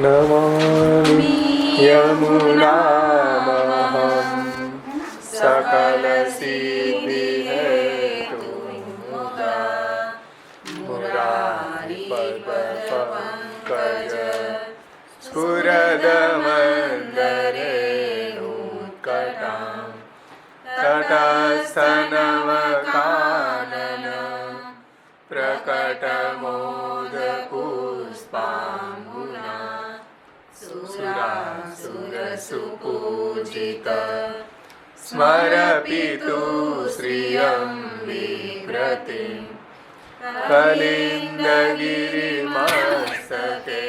नमामि यमुनामहं सकलसिद्धिहेतुमुदा मुरारिपदपङ्कज स्फुरदमन्दरेणुकटां तटस्थनवकानन प्रकटमोदपुष्पाम्बुना सुरासुरसुपूजित स्मरपितुश्रियं बिभ्रतिं कलिन्दगिरिमस्तके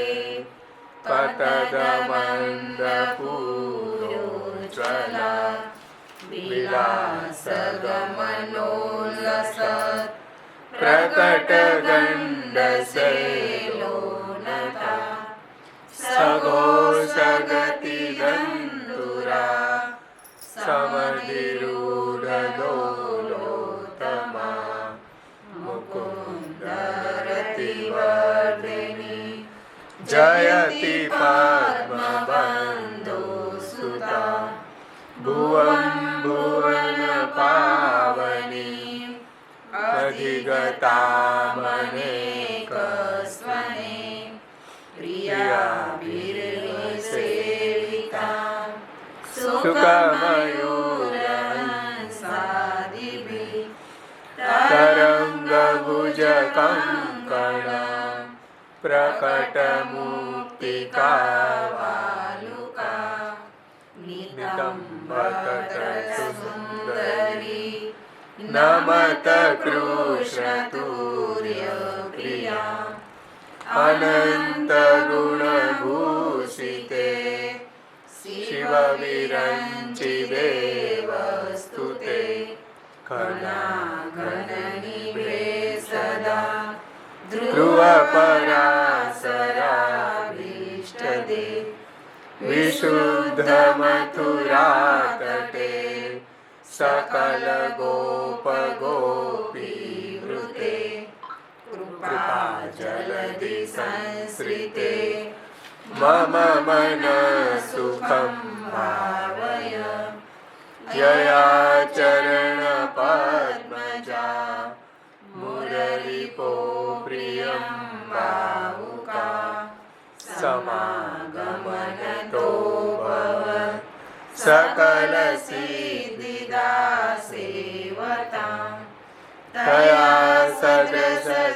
पतदमन्दपूरोज्ज्वला विलासगमनोल्लसत् प्रकटगण्डशैलोनता सघोषगतिदन्तुरा समधिरूढदोलोत्तमा मुकुन्दरतिवर्धिनी जयति पद्मबन्धुसुता भुवं भुवनपावनी अधिगतामनेकस्वने प्रियाभिर्निसेवितां सुखमयूरहंसादिभिः तरङ्गभुजकङ्कणां प्रकटमुक्तिकावालुका नितम्बतटसुन्दरी नमत कृष्णतुर्यप्रिया अनन्तगुणभूषिते शिवविरञ्चिते वस्तुते घनाघननिभे सदा ध्रुवपराशराभीष्टदे विशुद्धमथुरातटे सकलगोपगोपीवृते कृपाजलधि संसृते मम मनसुखं भावय यया चरणपद्मजा मुररिपो प्रियं बाहुका समागमनतो भवत् सकलसिद्धिदा सेवतां तया सदसतामियात्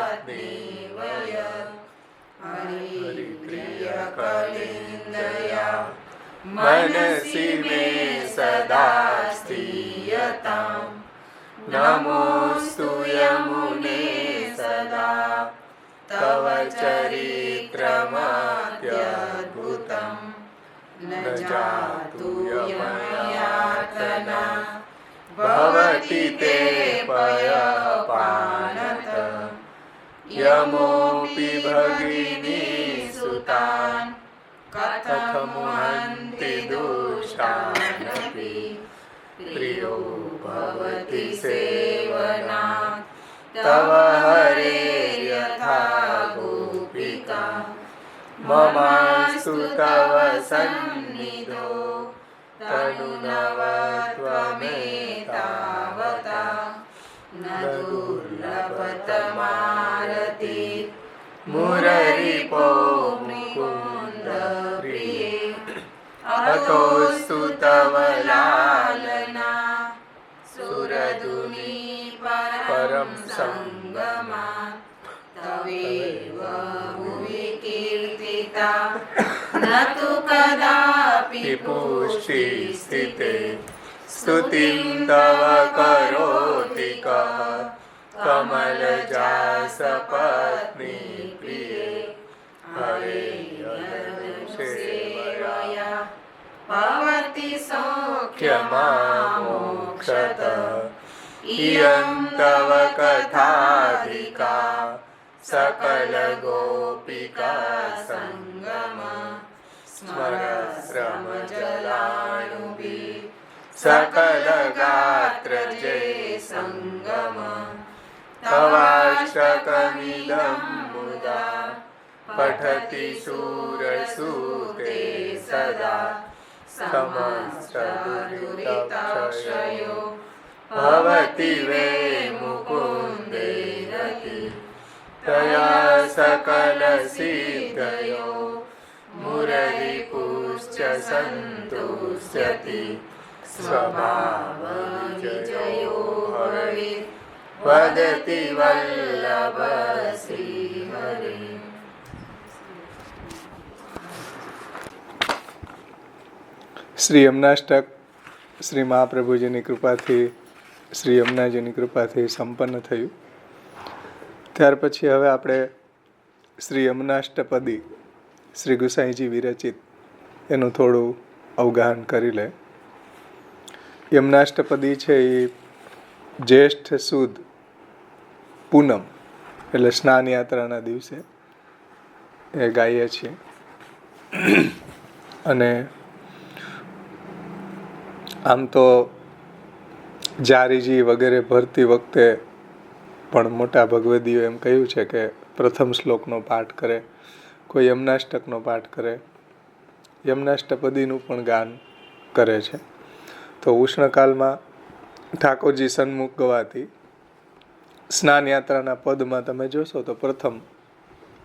कमलजासपत्नीवय हरिप्रियकलिन्दया मनसि मे सदा स्थीयतां नमोऽस्तु यमुने सदा तव चरित्रमत्यद्भुतं न जातु यमयातना भवति ते पयःपानत यमोऽपि भगिनीसुतान् कथमुहन्ति दुष्टानपि प्रियो भवति सेवनात् तव हरे यथा गोपिका ममास्तु तव सन्निधो तनुनवत्वमेतावता न दुर्लभतमारति मुररिपो मुकुन्द प्रिये अतोऽस्तु तव लालना सुरधुनी परं सङ्गमात् तवेव भुवि कीर्तिता न तु कदापि पुष्टिस्थिते स्तुतिं तव करोति कः कमलजासपत्नी प्रिये हरे सेवया भवति सौख्यमामोक्षतः इयं तव कथाधिका सकलगोपिका सङ्गम स्मरश्रमजलानुभिः सकलगात्रजय सङ्गम तवाश्रमसरोवरे अष्टकमिदं मुदा पठति शूरसूते सदा समस्तदुरितक्षयो भवति वे मुकुन्दे रति तया सकलसिद्धयो मुररिपुश्च सन्तुष्यति स्वभावविजयो हरिः वदति वल्लभ श्रीहरि। શ્રી યમનાષ્ટક શ્રી મહાપ્રભુજીની કૃપાથી, શ્રી યમુનાજીની કૃપાથી સંપન્ન થયું. ત્યાર પછી હવે આપણે શ્રી યમુનાષ્ટપદી શ્રી ગુસાઈજી વિરચિત એનું થોડું અવગાહન કરી લે. યમુનાષ્ટપદી છે એ જ્યેષ્ઠ સુદ પૂનમ એટલે સ્નાન યાત્રાના દિવસે એ ગાઈએ છીએ. અને આમ તો જારીજી વગેરે ભરતી વખતે પણ મોટા ભગવદીઓ એમ કહ્યું છે કે પ્રથમ શ્લોકનો પાઠ કરે, કોઈ યમુનાષ્ટકનો પાઠ કરે, યમુનાષ્ટપદીનું પણ ગાન કરે છે. તો ઉષ્ણકાલમાં ઠાકોરજી સન્મુખ ગવાતી સ્નાન યાત્રાના પદમાં તમે જોશો તો પ્રથમ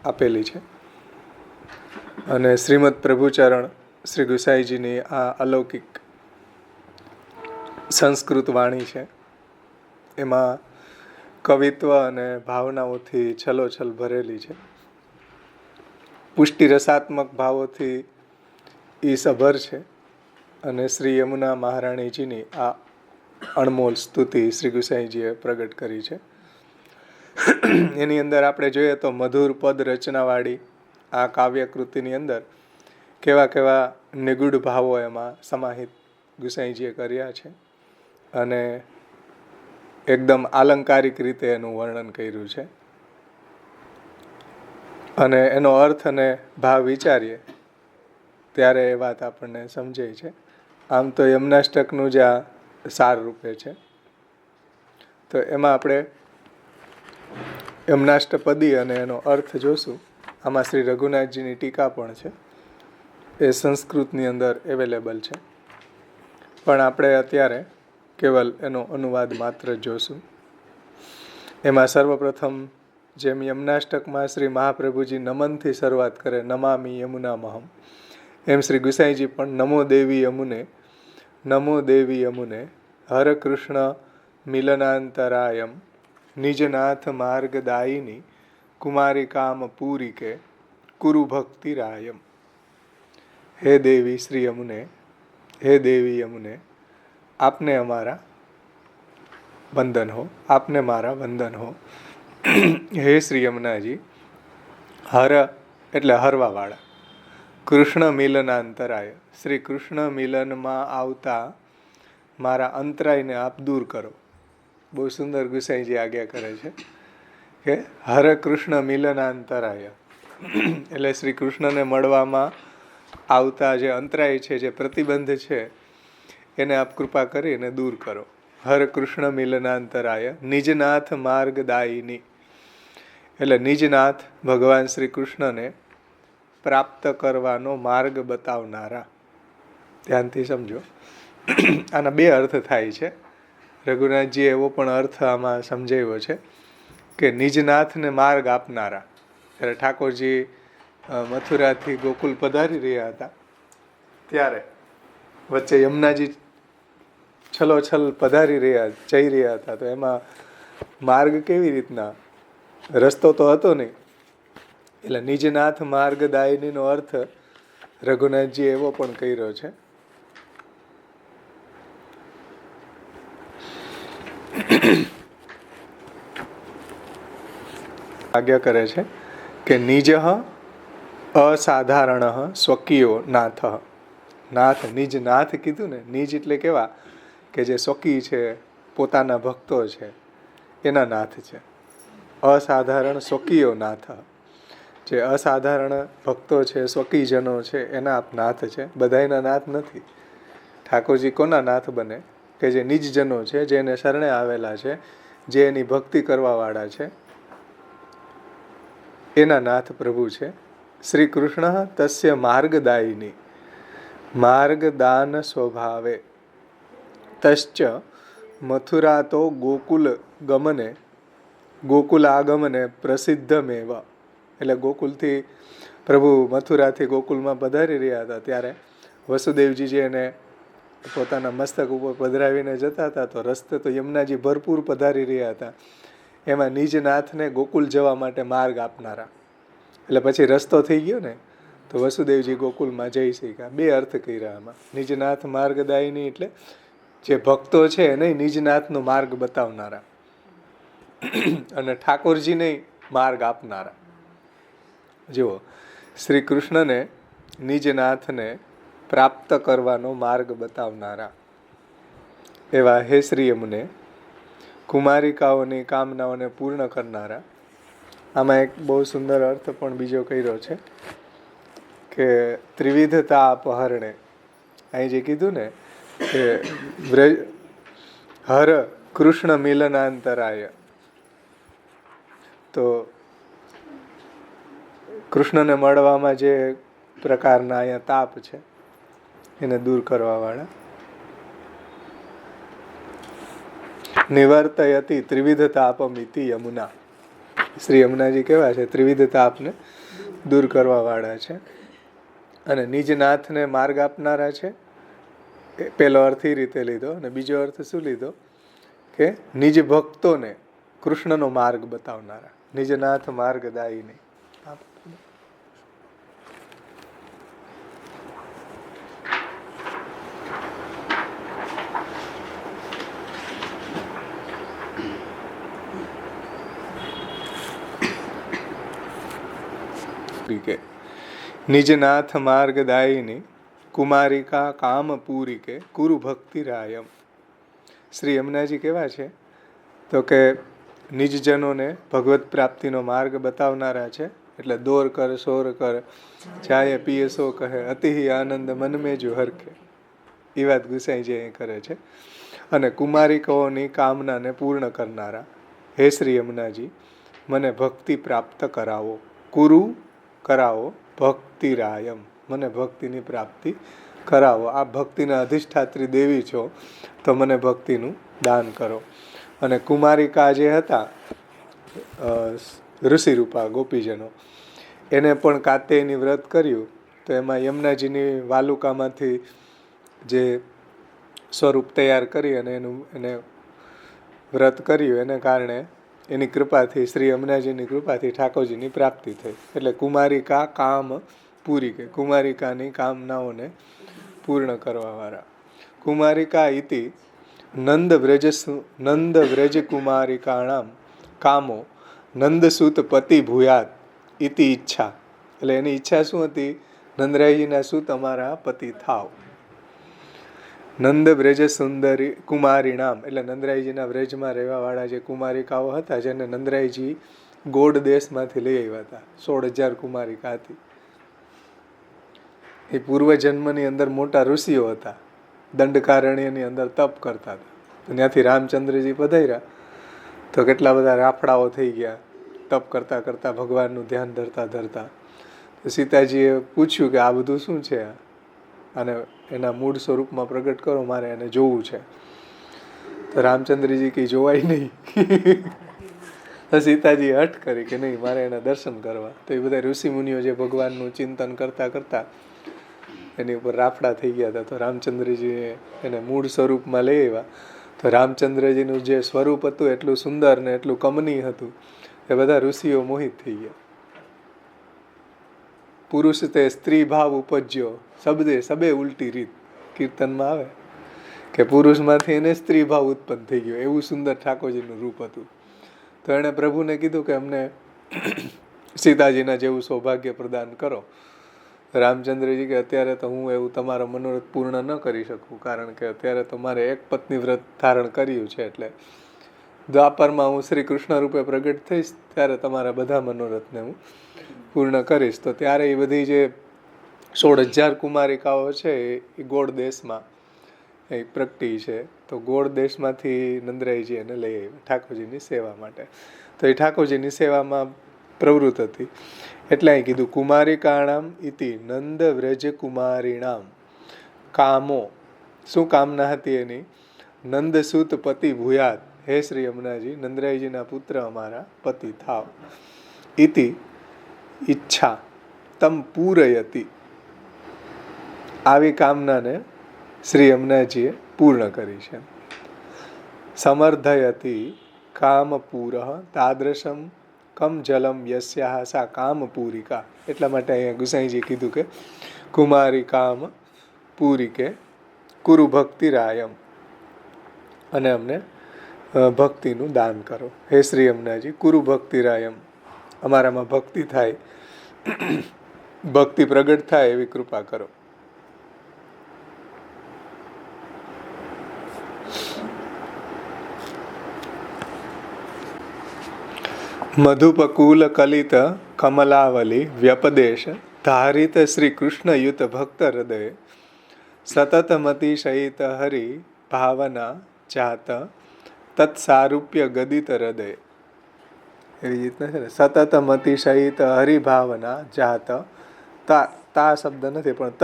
આપેલી છે. અને શ્રીમદ પ્રભુચરણ શ્રી ગુસાઈજીની આ અલૌકિક સંસ્કૃત વાણી છે. એમાં કવિત્વ અને ભાવનાઓથી છલોછલ ભરેલી છે. પુષ્ટિ રસાત્મક ભાવોથી એ સભર છે. અને શ્રી યમુના મહારાણીજીની આ અણમોલ સ્તુતિ શ્રી ગુસાઈજીએ પ્રગટ કરી છે. એની અંદર આપણે જોઈએ તો મધુર પદ રચનાવાળી આ કાવ્યકૃતિની અંદર કેવા કેવા નિગૂઢ ભાવો એમાં સમાહિત ગુસાઈજીએ કર્યા છે. અને એકદમ આલંકારિક રીતે એનું વર્ણન કર્યું છે. અને એનો અર્થ અને ભાવ વિચારીએ ત્યારે એ વાત આપણને સમજાય છે. આમ તો યમુનાષ્ટકનું જ આ સાર રૂપે છે. તો એમાં આપણે યમુનાષ્ટપદી અને એનો અર્થ જોશું. આમાં શ્રી રઘુનાથજીની ટીકા પણ છે, એ સંસ્કૃતની અંદર અવેલેબલ છે. પણ આપણે અત્યારે કેવલ એનો અનુવાદ માત્ર જોશું. એમાં સર્વપ્રથમ જેમ યમુનાષ્ટકમાં શ્રી મહાપ્રભુજી નમનથી શરૂઆત કરે, નમામિ યમુનામહમ, એમ શ્રી ગુસાઈજી પણ નમો દેવી યમુને, નમો દેવી યમુને, હર કૃષ્ણ મિલનાંતરાયમ, નિજનાથ માર્ગદાયિની, કુમારી કામ પૂરી કે કુરુ ભક્તિ રાયમ. હે દેવી શ્રી યમુને, હે દેવી યમુને, આપને અમારા વંદન હો, આપને મારા વંદન હો. હે શ્રી યમુનાજી, હર એટલે હરવાવાળા, કૃષ્ણ મિલનાંતરાય, શ્રી કૃષ્ણ મિલનમાં આવતા મારા અંતરાયને આપ દૂર કરો. બહુ સુંદર ગુસાઈજી આજ્ઞા કરે છે કે હર કૃષ્ણ મિલનાંતરાય એટલે શ્રી કૃષ્ણને મળવામાં આવતા જે અંતરાય છે, જે પ્રતિબંધ છે, એને આપ કૃપા કરીને દૂર કરો. હર કૃષ્ણ મિલનાંતરાય નિજનાથ માર્ગદાયિની એટલે નિજનાથ ભગવાન શ્રી કૃષ્ણને પ્રાપ્ત કરવાનો માર્ગ બતાવનારા. ધ્યાનથી સમજો. આના બે અર્થ થાય છે. રઘુનાથજીએ એવો પણ અર્થ આમાં સમજાવ્યો છે કે નિજનાથને માર્ગ આપનારા. ત્યારે ઠાકોરજી મથુરાથી ગોકુલ પધારી રહ્યા હતા ત્યારે વચ્ચે યમુનાજી છલોછલ જઈ રહ્યા હતા. તો એમાં માર્ગ કેવી રીતના, રસ્તો તો હતો નહીં. એટલે નિજનાથ માર્ગદાયિનીનો અર્થ રઘુનાથજી એવો પણ કર્યો છે. આજ્ઞા કરે છે કે નિજ અસાધારણ સ્વકીયો નાથ. નાથ, નિજ નાથ કીધું ને, નિજ એટલે કેવા કે જે સ્વકી છે, પોતાના ભક્તો છે, એના નાથ છે. અસાધારણ સ્વકીયો નાથ, જે અસાધારણ ભક્તો છે, સ્વકીજનો છે, એના આપ નાથ છે. બધાયના નાથ નથી. ઠાકોરજી કોના નાથ બને? કે જે નિજજનો છે, જે એને શરણે આવેલા છે, જે એની ભક્તિ કરવાવાળા છે, એના નાથ પ્રભુ છે. શ્રી કૃષ્ણ તસ્ય માર્ગદાયિની માર્ગદાન સ્વભાવે તશ્ચ મથુરા તો ગોકુલ ગમને ગોકુલાગમને પ્રસિદ્ધમેવ. એટલે ગોકુલથી પ્રભુ મથુરાથી ગોકુલમાં પધારી રહ્યા હતા ત્યારે વસુદેવજી જે એને પોતાના મસ્તક ઉપર પધરાવીને જતા હતા તો રસ્તે તો યમુનાજી ભરપૂર પધારી રહ્યા હતા. એમાં નિજનાથને ગોકુલ જવા માટે માર્ગ આપનારા. એટલે પછી રસ્તો થઈ ગયો ને તો વસુદેવજી ગોકુલમાં જઈ શક્યા. બે અર્થ કર્યા આમાં. નિજનાથ માર્ગદાયિની એટલે જે ભક્તો છે એને નિજનાથનો માર્ગ બતાવનારા અને ઠાકોરજીને માર્ગ આપનારા. જુઓ, શ્રી કૃષ્ણને નિજનાથને પ્રાપ્ત કરવાનો માર્ગ બતાવનારા એવા હે શ્રી યમુને કુમારિકાઓની કામનાઓને પૂર્ણ કરનારા. આમાં એક બહુ સુંદર અર્થ પણ બીજો કર્યો છે કે ત્રિવિધતા અપહરણે. અહીં જે કીધું ને કે હર કૃષ્ણ મિલનાંતરાય, તો કૃષ્ણને મળવામાં જે પ્રકારના અહીંયા તાપ છે એને દૂર કરવાવાળા. નિવર્તયતી ત્રિવિધ તાપમિતિ યમુના. શ્રી યમુનાજી કેવા છે? ત્રિવિધ તાપને દૂર કરવાવાળા છે અને નિજનાથને માર્ગ આપનારા છે. પહેલો અર્થ એ રીતે લીધો અને બીજો અર્થ શું લીધો કે નિજ ભક્તોને કૃષ્ણનો માર્ગ બતાવનારા. નિજનાથ માર્ગદાયિની. નિજનાથ માર્ગદાયિની કુમારિકા કામપૂરી કે કુરુ ભક્તિ રાયમ. શ્રી યમુનાજી કેવા છે તો કે નિજજનોને ભગવત પ્રાપ્તિનો માર્ગ બતાવનારા છે. એટલે દોર કર સોર કર જાય પીએ સો કહે અતિ આનંદ મન મેં જો હરખે. એ વાત ગુસાઈજી અહીં કરે છે. અને કુમારિકાઓની કામનાને પૂર્ણ કરનારા હે શ્રી યમુનાજી મને ભક્તિ પ્રાપ્ત કરાવો. કુરુ કરાવો ભક્તિ રાયમ, મને ભક્તિની પ્રાપ્તિ કરાવો. આ ભક્તિના અધિષ્ઠાત્રી દેવી છો તો મને ભક્તિનું દાન કરો. અને કુમારિકા જે હતા ઋષિરૂપા ગોપીજનો, એને પણ કાત્યાયની વ્રત કર્યું તો એમાં યમુનાજીની વાલુકામાંથી જે સ્વરૂપ તૈયાર કરી અને એને વ્રત કર્યું એને કારણે એની કૃપાથી શ્રી યમુનાજીની કૃપાથી ઠાકોરજીની પ્રાપ્તિ થઈ. એટલે કુમારિકા કામ પૂરી કે કુમારિકાની કામનાઓને પૂર્ણ કરવાવાળા. કુમારિકા ઇતિ નંદ વ્રજ કુમારિકાણામ કામો નંદસૂત પતિ ભૂયાત ઇતિ ઈચ્છા. એટલે એની ઈચ્છા શું હતી? નંદરાયજીના સૂત અમારા પતિ થાવ. નંદ વ્રજ સુંદરી કુમારીણામ એટલે નંદરાયજીના વ્રજમાં રહેવાવાળા જે કુમારિકાઓ હતા જેને નંદરાયજી ગોડ દેશમાંથી લઈ આવ્યા હતા. 16,000 કુમારિકા હતી. એ પૂર્વજન્મની અંદર મોટા ઋષિઓ હતા. દંડકારણ્યની અંદર તપ કરતા હતા. ત્યાંથી રામચંદ્રજી પધાર્યા તો કેટલા બધા રાફડાઓ થઈ ગયા તપ કરતા કરતા ભગવાનનું ધ્યાન ધરતા ધરતા. તો સીતાજીએ પૂછ્યું કે આ બધું શું છે? અને એના મૂળ સ્વરૂપમાં પ્રગટ કરો, મારે એને જોવું છે. તો રામચંદ્રજી કંઈ જોવાય નહીં. તો સીતાજી હઠ કરી કે નહીં, મારે એના દર્શન કરવા. તો એ બધા ઋષિ મુનિઓ જે ભગવાનનું ચિંતન કરતા કરતા એની ઉપર રાફડા થઈ ગયા હતા. તો રામચંદ્રજીએ એને મૂળ સ્વરૂપમાં લઈ આવ્યા. તો રામચંદ્રજીનું જે સ્વરૂપ હતું એટલું સુંદર ને એટલું કમનીય હતું એ બધા ઋષિઓ મોહિત થઈ ગયા. પુરુષ તે સ્ત્રી ભાવ ઉપજ્યો સબે ઉલટી રીત. કીર્તનમાં આવે કે પુરુષમાંથી એને સ્ત્રી ભાવ ઉત્પન્ન થઈ ગયો. એવું સુંદર ઠાકોરજીનું રૂપ હતું. તો એણે પ્રભુને કીધું કે અમને સીતાજીના જેવું સૌભાગ્ય પ્રદાન કરો. રામચંદ્રજી કે અત્યારે તો હું એવું તમારો મનોરથ પૂર્ણ ન કરી શકું, કારણ કે અત્યારે તો મારે એક પત્ની વ્રત ધારણ કર્યું છે. એટલે દ્વાપરમાં હું શ્રી કૃષ્ણ રૂપે પ્રગટ થઈશ ત્યારે તમારા બધા મનોરથને હું પૂર્ણ કરીશ. તો ત્યારે એ બધી જે 16,000 કુમારિકાઓ છે એ ગોળ દેશમાં એ પ્રગટી છે. તો ગોળ દેશમાંથી નંદરાયજી એને લઈ આવ્યા ઠાકોરજીની સેવા માટે. તો એ ઠાકોરજીની સેવામાં પ્રવૃત્તિ. એટલે અહીં કીધું કુમારિકાણામ ઇતિ નંદ વ્રજ કુમારીણામ કામો. શું કામના હતી એની? નંદસૂત પતિ ભૂયાત, હે શ્રી યમુનાજી નંદરાયજીના પુત્ર અમારા પતિ થાવ. ઇતિ ઈચ્છા તમ પૂરયતી, આવી કામનાને શ્રી યમુનાજીએ પૂર્ણ કરી છે. સમર્ધયતી કામપૂરઃ તાદૃશમ કમ જલમ યસ્યાહ સા કામપૂરિકા. એટલા માટે અહીંયા ગુસાઈજી કીધું કે કુમારી કામ પૂરિકે કુરુ ભક્તિ રાયમ, અને અમને ભક્તિનું દાન કરો. હે શ્રી યમુનાજી કુરુ ભક્તિ રાયમ, અમારામાં ભક્તિ થાય, ભક્તિ પ્રગટ થાય એવી કૃપા કરો. મધુપકુલ કલિત કમલાવલી વ્યપદેશ ધારિત શ્રી કૃષ્ણ યુત ભક્ત હૃદય સતત મતિ સહિત હરિ ભાવના જાત તત્સારૂપ્ય ગદિત હૃદય. એવી રીતના છે ને, સતત મતિ સહિત હરિભાવના જાત, તા શબ્દ નથી પણ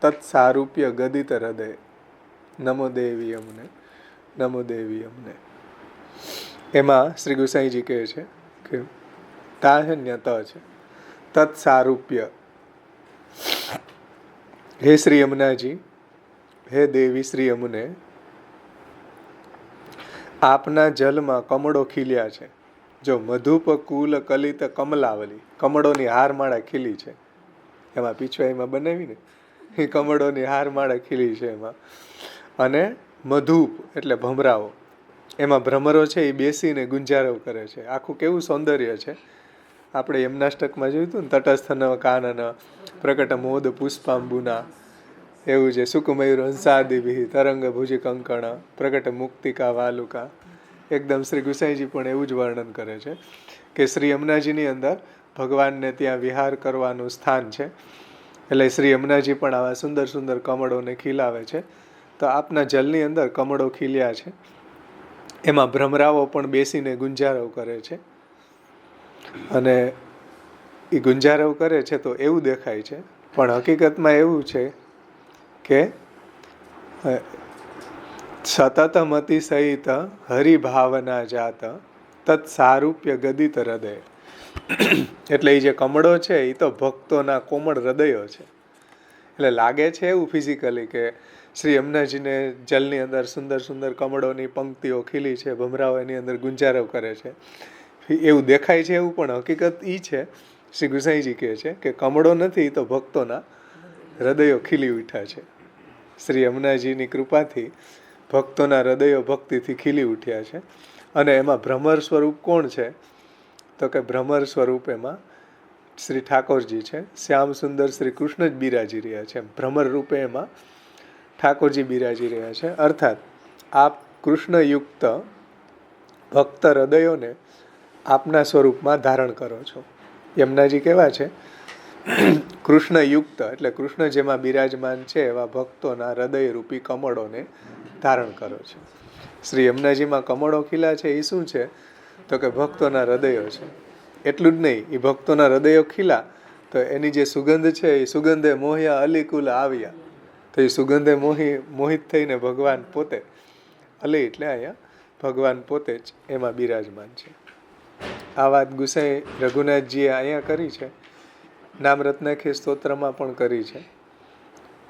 તત્સારૂપ્ય ગદિત હૃદય. નમો દેવી અમને, નમો દેવી અમને. એમાં શ્રી ગુસાઈજી કહે છે કે તા છે ને ત છે, તત્સારૂપ્ય. હે શ્રી યમુનાજી, હે દેવી શ્રી યમુને, આપના જલમાં કમળો ખીલ્યા છે. જો મધુપકુલ કલિત કમલાવલી, કમળોની હારમાળા ખીલી છે. એમાં પીછવાઈમાં બનાવીને એ કમળોની હારમાળા ખીલી છે એમાં. અને મધુપ એટલે ભમરાઓ, એમાં ભ્રમરો છે એ બેસીને ગુંજારવ કરે છે. આખું કેવું સૌંદર્ય છે. આપણે યમનાષ્ટકમાં જોયું હતું ને, તટસ્થ નવ કાનન પ્રકટ મોદ પુષ્પાંબુના, એવું છે. સુકમયુર હંસાદિભિ તરંગ ભુજ કંકણ પ્રકટ મુક્તિકા વાલુકા. એકદમ શ્રી ગુસાઈજી પણ એવું જ વર્ણન કરે છે કે શ્રી યમુનાજીની અંદર ભગવાનને ત્યાં વિહાર કરવાનું સ્થાન છે. એટલે શ્રી યમુનાજી પણ આવા સુંદર સુંદર કમળોને ખીલાવે છે. તો આપના જલની અંદર કમળો ખીલ્યા છે, એમાં ભ્રમરાઓ પણ બેસીને ગુંજારવ કરે છે. અને એ ગુંજારવ કરે છે તો એવું દેખાય છે, પણ હકીકતમાં એવું છે કે સતત મતિ સહિત હરિભાવના જાત તત્સારૂપ્ય ગદિત હૃદય. એટલે એ જે કમળો છે એ તો ભક્તોના કોમળ હૃદયો છે. એટલે લાગે છે એવું ફિઝિકલી કે શ્રી યમુનાજીને જલની અંદર સુંદર સુંદર કમળોની પંક્તિઓ ખીલી છે, ભમરાઓ એની અંદર ગુંજારવ કરે છે, એવું દેખાય છે એવું. પણ હકીકત એ છે, શ્રી ગુસાઈજી કહે છે કે કમળો નથી, તો ભક્તોના હૃદયો ખીલી ઉઠ્યા છે. શ્રી યમુનાજીની કૃપાથી ભક્તોના હૃદયો ભક્તિથી ખીલી ઉઠ્યા છે. અને એમાં ભ્રમર સ્વરૂપ કોણ છે? તો કે ભ્રમર સ્વરૂપ એમાં શ્રી ઠાકોરજી છે. શ્યામ સુંદર શ્રી કૃષ્ણ જ બિરાજી રહ્યા છે. ભ્રમર રૂપે એમાં ઠાકોરજી બિરાજી રહ્યા છે. અર્થાત આપ કૃષ્ણયુક્ત ભક્ત હૃદયોને આપના સ્વરૂપમાં ધારણ કરો છો. યમુનાજી કેવા છે? કૃષ્ણયુક્ત એટલે કૃષ્ણ જેમાં બિરાજમાન છે એવા ભક્તોના હૃદયરૂપી કમળોને ધારણ કરો છો. શ્રી યમુનાજીમાં કમળો ખીલા છે એ શું છે? તો કે ભક્તોના હૃદયો છે. એટલું જ નહીં, એ ભક્તોના હૃદયો ખીલા તો એની જે સુગંધ છે એ સુગંધે મોહ્યા અલિકુલ આવ્યા. તો એ સુગંધે મોહિત થઈને ભગવાન પોતે, અલી એટલે અહીંયા ભગવાન પોતે જ એમાં બિરાજમાન છે. આ વાત ગુસાઈ રઘુનાથજીએ અહીંયા કરી છે. નામરત્નાખી સ્તોત્રમાં પણ કરી છે.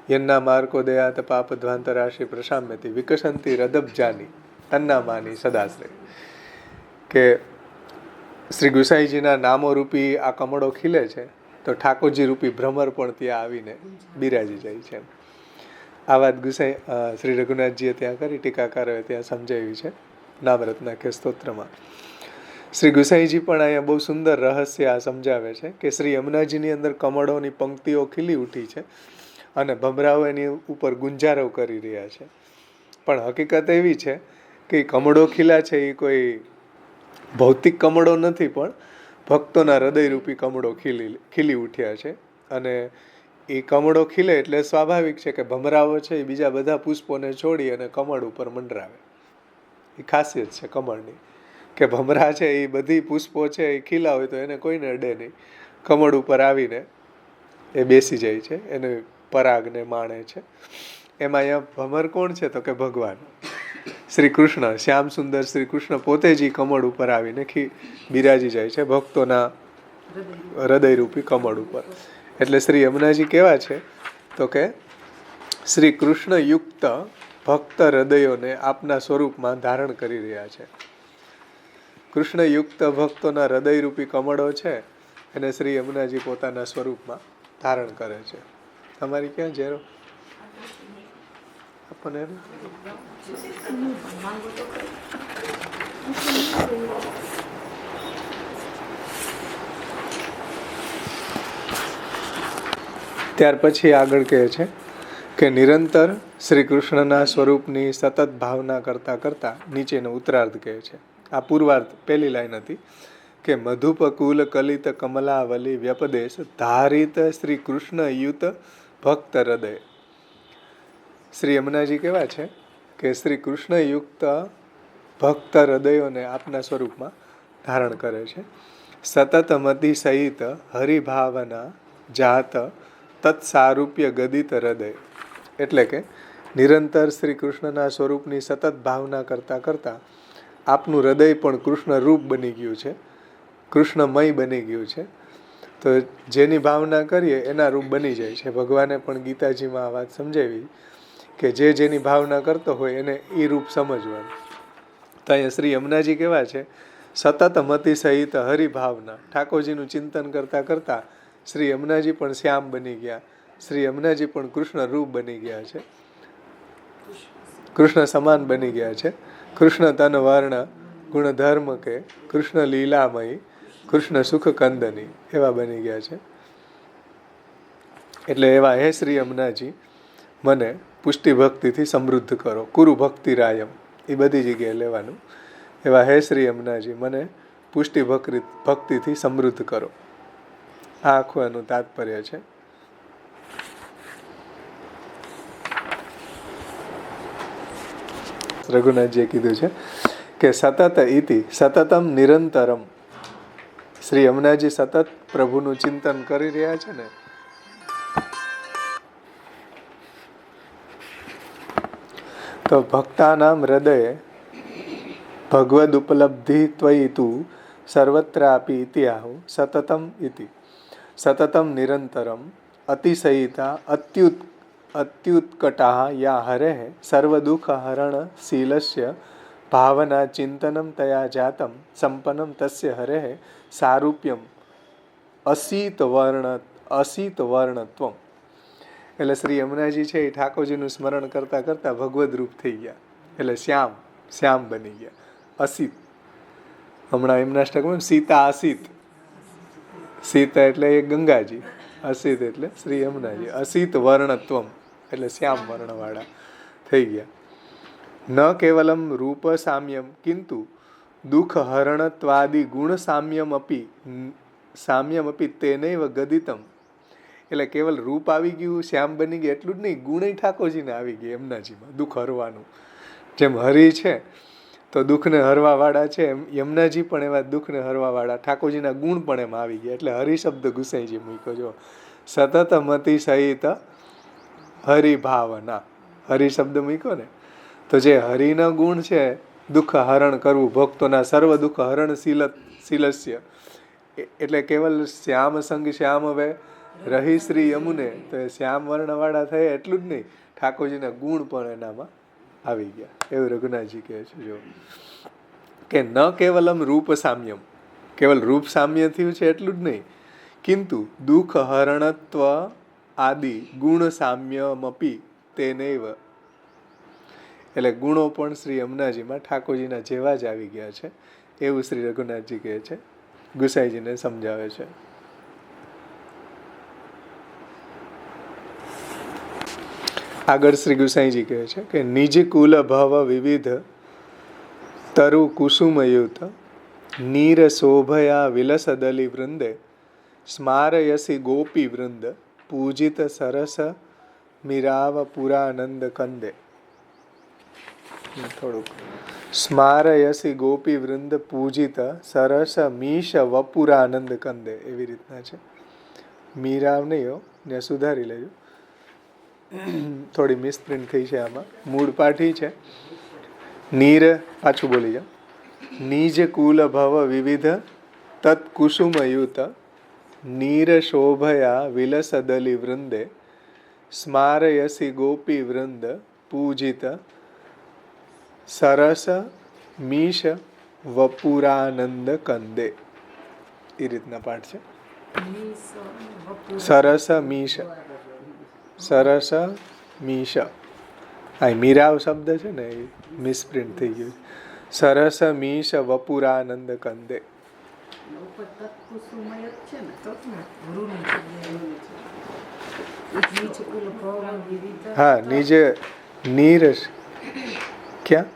યન્ના માર્કો દયાત પાપ ધ્વાંત રાશિ પ્રશામ્યતિ વિકસંતી રદબજાની તન્ના માની સદાશ્રય. કે શ્રી ગુસાઈજીના નામો રૂપી આ કમળો ખીલે છે તો ઠાકોરજી રૂપી ભ્રમર પણ ત્યાં આવીને બિરાજી જાય છે. આ વાત ગુસાઈ શ્રી રઘુનાથજીએ ત્યાં કરી, ટીકાકારોએ ત્યાં સમજાવી છે નામરત્નાખી સ્તોત્રમાં. શ્રી ગુસાઈજી પણ અહીંયા બહુ સુંદર રહસ્ય આ સમજાવે છે કે શ્રી યમુનાજીની અંદર કમળોની પંક્તિઓ ખીલી ઉઠી છે અને ભમરાઓ એની ઉપર ગુંજારવ કરી રહ્યા છે. પણ હકીકત એવી છે કે કમળો ખીલા છે એ કોઈ ભૌતિક કમળો નથી, પણ ભક્તોના હૃદયરૂપી કમળો ખીલી ઉઠ્યા છે. અને એ કમળો ખીલે એટલે સ્વાભાવિક છે કે ભમરાઓ છે એ બીજા બધા પુષ્પોને છોડી અને કમળ ઉપર મંડરાવે. એ ખાસિયત છે કમળની. કે ભમરા છે એ બધી પુષ્પો છે એ ખીલા હોય તો એને કોઈને અડે નહીં, કમળ ઉપર આવીને એ બેસી જાય છે, એને પરાગને માણે છે. એમાં અહીંયા ભમર કોણ છે તો કે ભગવાન શ્રી કૃષ્ણ, શ્યામ સુંદર શ્રી કૃષ્ણ પોતે જ કમળ ઉપર આવીને બિરાજી જાય છે ભક્તોના હૃદયરૂપી કમળ ઉપર. એટલે શ્રી યમુનાજી કેવા છે તો કે શ્રી કૃષ્ણ યુક્ત ભક્ત હૃદયોને આપના સ્વરૂપમાં ધારણ કરી રહ્યા છે. કૃષ્ણ યુક્ત ભક્તોના હૃદયરૂપી કમળો છે એને શ્રી યમુનાજી પોતાના સ્વરૂપમાં ધારણ કરે છે. તમારી ક્યાં ઝેરો આપણને ત્યાર પછી આગળ કહે છે કે નિરંતર શ્રી કૃષ્ણના સ્વરૂપની સતત ભાવના કરતા કરતા નીચેનો ઉત્તરાર્ધ કહે છે. આ પૂર્વાર્ધ પહેલી લાઈન હતી કે મધુપકુલ કલિત કમલાવલી વ્યપદેશ ધારિત શ્રી કૃષ્ણ યુત ભક્ત હૃદય. શ્રી યમુનાજી કેવા છે કે શ્રી કૃષ્ણ યુક્ત ભક્ત હૃદયોને આપના સ્વરૂપમાં ધારણ કરે છે. સતત મતિ સહિત હરિભાવના જાત તત્સારૂપ્ય ગદિત હૃદય. એટલે કે નિરંતર શ્રી કૃષ્ણના સ્વરૂપની સતત ભાવના કરતા કરતા આપનું હૃદય પણ કૃષ્ણ રૂપ બની ગયું છે, કૃષ્ણમય બની ગયું છે. તો જેની ભાવના કરીએ એના રૂપ બની જાય છે. ભગવાને પણ ગીતાજીમાં આ વાત સમજાવી કે જેની ભાવના કરતો હોય એને એ રૂપ સમજવાનું. તો અહીંયા શ્રી યમુનાજી કેવા છે, સતત મતિ સહિત હરિભાવના, ઠાકોરજીનું ચિંતન કરતા કરતા શ્રી યમુનાજી પણ શ્યામ બની ગયા, શ્રી યમુનાજી પણ કૃષ્ણ રૂપ બની ગયા છે, કૃષ્ણ સમાન બની ગયા છે. કૃષ્ણ તન વર્ણ ગુણધર્મ કે કૃષ્ણ લીલામયી કૃષ્ણ સુખ કંદની એવા બની ગયા છે. એટલે એવા હે શ્રી યમુનાજી મને પુષ્ટિ ભક્તિથી સમૃદ્ધ કરો. કુરુ ભક્તિ રાયમ એ બધી જગ્યાએ લેવાનું. એવા હે શ્રી યમુનાજી મને પુષ્ટિ ભક્તિથી સમૃદ્ધ કરો. આ આખું એનું તાત્પર્ય છે. રઘુનાથજીએ કીધું છે કે સતત ઇતિ સતતમ નિરંતરમ. શ્રી યમુનાજી સતત પ્રભુનું ચિંતન કરી રહ્યા છે ને, તો ભક્તાનામ હૃદયે ભગવદ ઉપલબ્ધિ ત્વયિ તુ સર્વત્રાપી ઇતિહાહુ સતતમ ઇતિ સતતમ નિરંતરમ અતિશયિતા અત્યુત્કટાઃ યા હરેઃ સર્વદુઃખ હરણ શીલસ્ય ભાવના ચિંતનમ તયા જાતમ સંપન્નમ તસ્ય હરેઃ સારૂપ્યમ અસીત વર્ણત્વમ. એટલે શ્રી યમુનાજી છે એ ઠાકોરજીનું સ્મરણ કરતા કરતા ભગવદ રૂપ થઈ ગયા, એટલે શ્યામ બની ગયા. અસીત, હમણાં એમના સ્ટકમાં સીતા અસીત, સીતા એટલે એ ગંગાજી, અસીત એટલે શ્રી યમુનાજી. અસીત વર્ણત્વમ એટલે શ્યામ વર્ણવાળા થઈ ગયા. ન કેવલમ રૂપ સામ્યમ કિંતુ દુઃખ હરણત્વાદિ ગુણ સામ્યમપી તેનૈવ ગદિતમ. એટલે કેવલ રૂપ આવી ગયું, શ્યામ બની ગયા એટલું જ નહીં, ગુણ ઠાકોરજીને આવી ગયા એમનાજીમાં, દુઃખ હરવાનું. જેમ હરિ છે તો દુઃખને હરવાવાળા છે, એમ યમુનાજી પણ એવા દુઃખને હરવાવાળા ઠાકોરજીના ગુણ પણ એમાં આવી ગયા. એટલે હરિ શબ્દ ગુસાઈજી મૂક્યો. જો સતત મતિ સહિત હરિભાવના, હરિ શબ્દ મૂક્યો ને, તો જે હરિના ગુણ છે, દુઃખ હરણ કરવું, ભક્તોના સર્વ દુઃખ હરણ શીલસ્ય, એટલે કેવલ શ્યામ સંગ શ્યામ હવે રહી શ્રી યમુને, તો એ શ્યામ વર્ણવાળા થયા એટલું જ નહીં, ઠાકોરજીના ગુણ પણ એનામાં આવી ગયા. એવું રઘુનાથજી કહે છે. જો કે ન કેવલમ રૂપ સામ્યમ, કેવલ રૂપ સામ્ય થયું છે એટલું જ નહીં, કિંતુ દુઃખ હરણત્વ આદિ ગુણ સામ્યમપી તેનૈવ. એટલે ગુણો પણ શ્રી યમુનાજીમાં ઠાકોરજીના જેવા જ આવી ગયા છે, એવું શ્રી રઘુનાથજી કહે છે, ગુસાઈજીને સમજાવે છે. આગળ શ્રી ગુસાઈજી કહે છે કે નિજ કુલ ભવ વિવિધ તરુ કુસુમયુત નીર શોભયા વિલસદલી વૃંદે સ્મારયસી ગોપી વૃંદ પૂજિત સરસ મીરાવ પુરાનંદ કંદે. થોડુંક સ્મારયસી ગોપી વૃંદ પૂજિત સરસ મીશ વપુરાનંદ કંદે. એવી રીતના છે. મીરાવ નહીં હો, ને સુધારી લેજો, થોડી મિસપ્રિન્ટ થઈ છે આમાં. મૂળ પાઠી છે નીર, પાછું બોલી જાઓ. નિજ કુલ ભવ વિવિધ તત્કુસુમયુત નીર શોભયા વિલસદલી વૃંદે સ્મારયસી ગોપી વૃંદ પૂજિત સરસ મીશ વપુરાનંદ કંદે. એ રીતના પાઠ છે. સરસ મીશ, સરસ મીશ. આ મીરાવ શબ્દ છે ને, એ મિસપ્રિન્ટ થઈ ગયું. સરસ મીશ વપુરાનંદ કંદે. હા, નીજે નીર ક્યાં?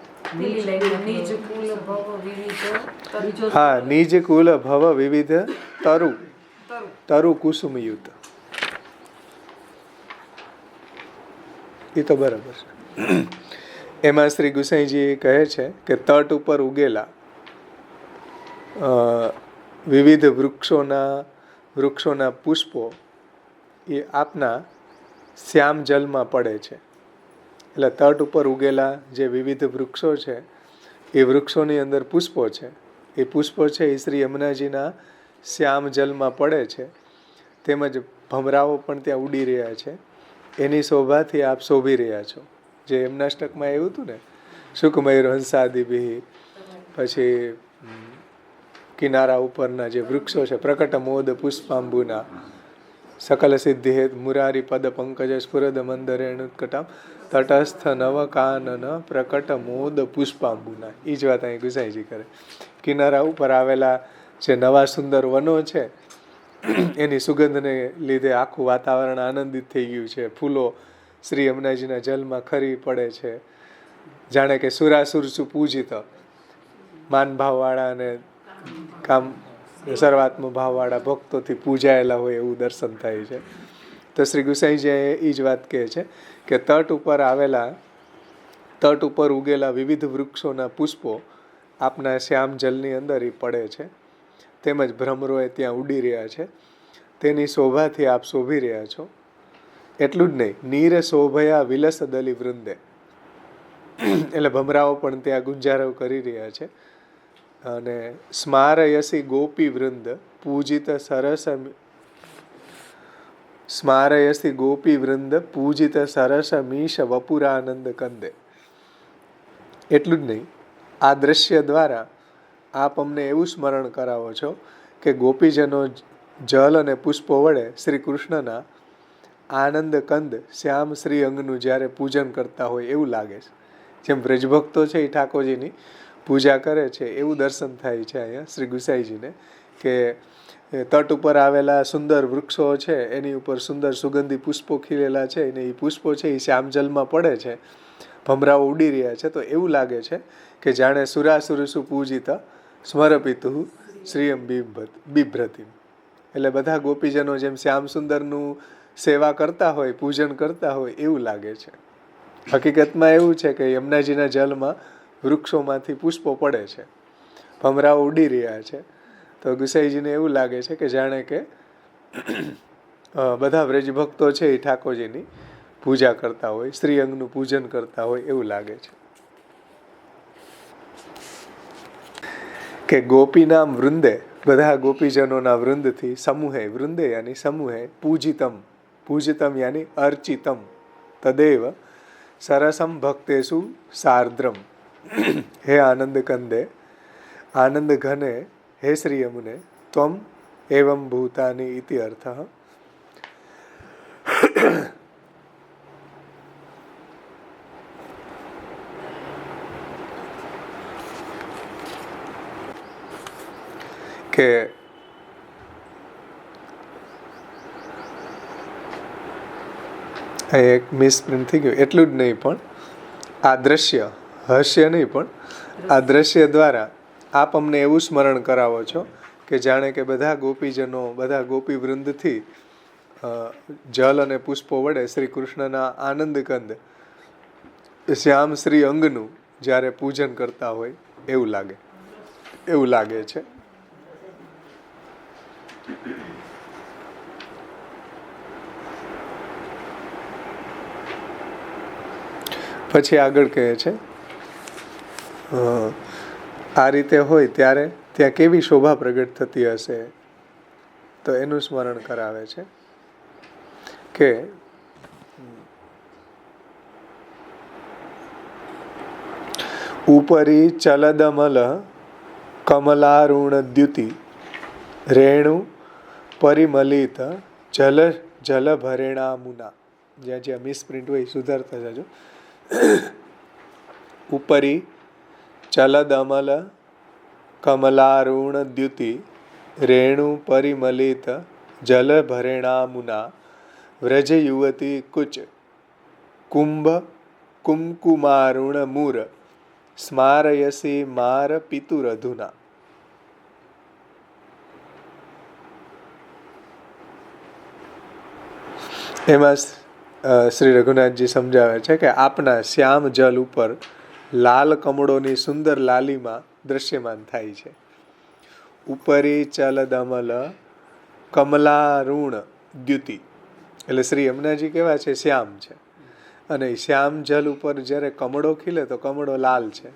હા, નિજ કુલ ભવ વિવિધ તરુ તરુ કુસુમયુત. એ તો બરાબર છે. એમાં શ્રી ગુસાઈજી કહે છે કે તટ ઉપર ઉગેલા વિવિધ વૃક્ષોના પુષ્પો એ આપના શ્યામ જલમાં પડે છે. એટલે તટ ઉપર ઉગેલા જે વિવિધ વૃક્ષો છે એ વૃક્ષોની અંદર પુષ્પો છે. એ પુષ્પો છે એ શ્રી યમુનાજીના શ્યામ જલમાં પડે છે. તેમજ ભમરાઓ પણ ત્યાં ઉડી રહ્યા છે. એની શોભાથી આપ શોભી રહ્યા છો. જે યમનાષ્ટકમાં એવું હતું ને, શુકમયુર હંસાદિભિ, પછી કિનારા ઉપરના જે વૃક્ષો છે, પ્રકટ મોદ પુષ્પાંબુના સકલ સિદ્ધિ હેત મુરારી પદ પંકજ સ્ફુરદ મંદરેણુત્કટામ તટસ્થ નવ કાનન પ્રકટ મોદ પુષ્પાંબુના. એ જ વાત અહીં ગુસાઈજી કરે. કિનારા ઉપર આવેલા જે નવા સુંદર વનો છે એની સુગંધને લીધે આખું વાતાવરણ આનંદિત થઈ ગયું છે. ફૂલો શ્રી યમુનાજીના જલમાં ખરી પડે છે. જાણે કે સુરાસુર સુપૂજિત માનભાવવાળા અને કામ સર્વાત્મ ભાવવાળા ભક્તોથી પૂજાયેલા હોય એવું દર્શન થાય છે. તો શ્રી ગુસાઈજી એ જ વાત કહે છે કે તટ ઉપર ઉગેલા વિવિધ વૃક્ષોના પુષ્પો આપના શ્યામ જલની અંદર એ પડે છે. તેમજ ભ્રમરોએ ત્યાં ઉડી રહ્યા છે. તેની શોભાથી આપ શોભી રહ્યા છો. એટલું જ નહીં, નીર શોભયા વિલસ દલી વૃંદે, એટલે ભમરાઓ પણ ત્યાં ગુંજારવ કરી રહ્યા છે. અને સ્મારયસી ગોપી વૃંદ પૂજિત સરસ સ્મારયસી ગોપી વૃંદ પૂજિત સરસ મીશ વપુરાનંદ કંદે. એટલું જ નહીં, આ દ્રશ્ય દ્વારા આપ અમને એવું સ્મરણ કરાવો છો કે ગોપીજનો જલ અને પુષ્પો વડે શ્રી કૃષ્ણના આનંદ કંદ શ્યામ શ્રી અંગનું જ્યારે પૂજન કરતા હોય એવું લાગે છે. જેમ વ્રજભક્તો છે એ ઠાકોરજીની પૂજા કરે છે એવું દર્શન થાય છે અહીંયા શ્રી ગુસાઈજીને, કે તટ ઉપર આવેલા સુંદર વૃક્ષો છે એની ઉપર સુંદર સુગંધી પુષ્પો ખીલેલા છે અને એ પુષ્પો છે એ શ્યામજલમાં પડે છે. ભમરાઓ ઉડી રહ્યા છે. તો એવું લાગે છે કે જાણે સુરાસુરસુ પૂજિત સ્મરપિતુ શ્રીયમ બિભ્રતિમ. એટલે બધા ગોપીજનો જેમ શ્યામ સુંદરનું સેવા કરતા હોય, પૂજન કરતા હોય એવું લાગે છે. હકીકતમાં એવું છે કે યમુનાજીના જલમાં વૃક્ષોમાંથી પુષ્પો પડે છે, ભમરાઓ ઉડી રહ્યા છે. તો ગુસાઈજીને એવું લાગે છે કે જાણે કે બધા વ્રજભક્તો છે એ ઠાકોરજીની પૂજા કરતા હોય, શ્રી અંગનું પૂજન કરતા હોય એવું લાગે છે. કે ગોપીનામ વૃંદે, બધા ગોપીજનોના વૃંદથી સમૂહે, વૃંદે યાની સમૂહે, પૂજિતમ, પૂજિતમ યાની અર્ચિતમ, તદેવ સરસમ ભક્તેષુ સાર્દ્રમ. હે આનંદ કંદે, આનંદ ઘને, હે શ્રી યમુને, ત્વમ એવમ ભૂતાની ઇતિ અર્થઃ. કે એક મિસપ્રિન્ટ થઈ ગયું. એટલું જ નહીં, પણ આ દ્રશ્ય, હાસ્ય નહીં પણ આ દ્રશ્ય દ્વારા આપ અમને એવું સ્મરણ કરાવો છો કે જાણે કે બધા ગોપીજનો, બધા ગોપી વૃંદથી જલ અને પુષ્પો વડે શ્રી કૃષ્ણના આનંદ કંદ શ્યામ શ્રી અંગનું જ્યારે પૂજન કરતા હોય એવું લાગે છે. પછી આગળ કહે છે આ રીતે હોય ત્યારે ત્યાં કેવી શોભા પ્રગટ થતી હશે. તો એનું સ્મરણ કરાવે છે કે ઉપરી ચલદમલ કમલારુણદ્યુતિ રેણુ પરિમલિત જલભરેણામુના. જ્યાં મિસપ્રિન્ટ હોય સુધારતા જજો. ઉપરી ચલદમલ કમલારુણદ્યુતિ રેણુ પરિમલિત જલભરેણામુના વ્રજ યુવતી કુચ કુંભ કુમકુમારુણ મૂર સ્મારયસી માર પિતુરધુના. એમાં શ્રી રઘુનાથજી સમજાવે છે કે આપના શ્યામ જલ ઉપર લાલ કમળોની સુંદર લાલીમાં દ્રશ્યમાન થાય છે. ઉપરી ચલદમલ કમલારુણ દ્યુતિ એટલે શ્રી યમુનાજી કેવા છે? શ્યામ છે. અને શ્યામ જલ ઉપર જ્યારે કમળો ખીલે તો કમળો લાલ છે.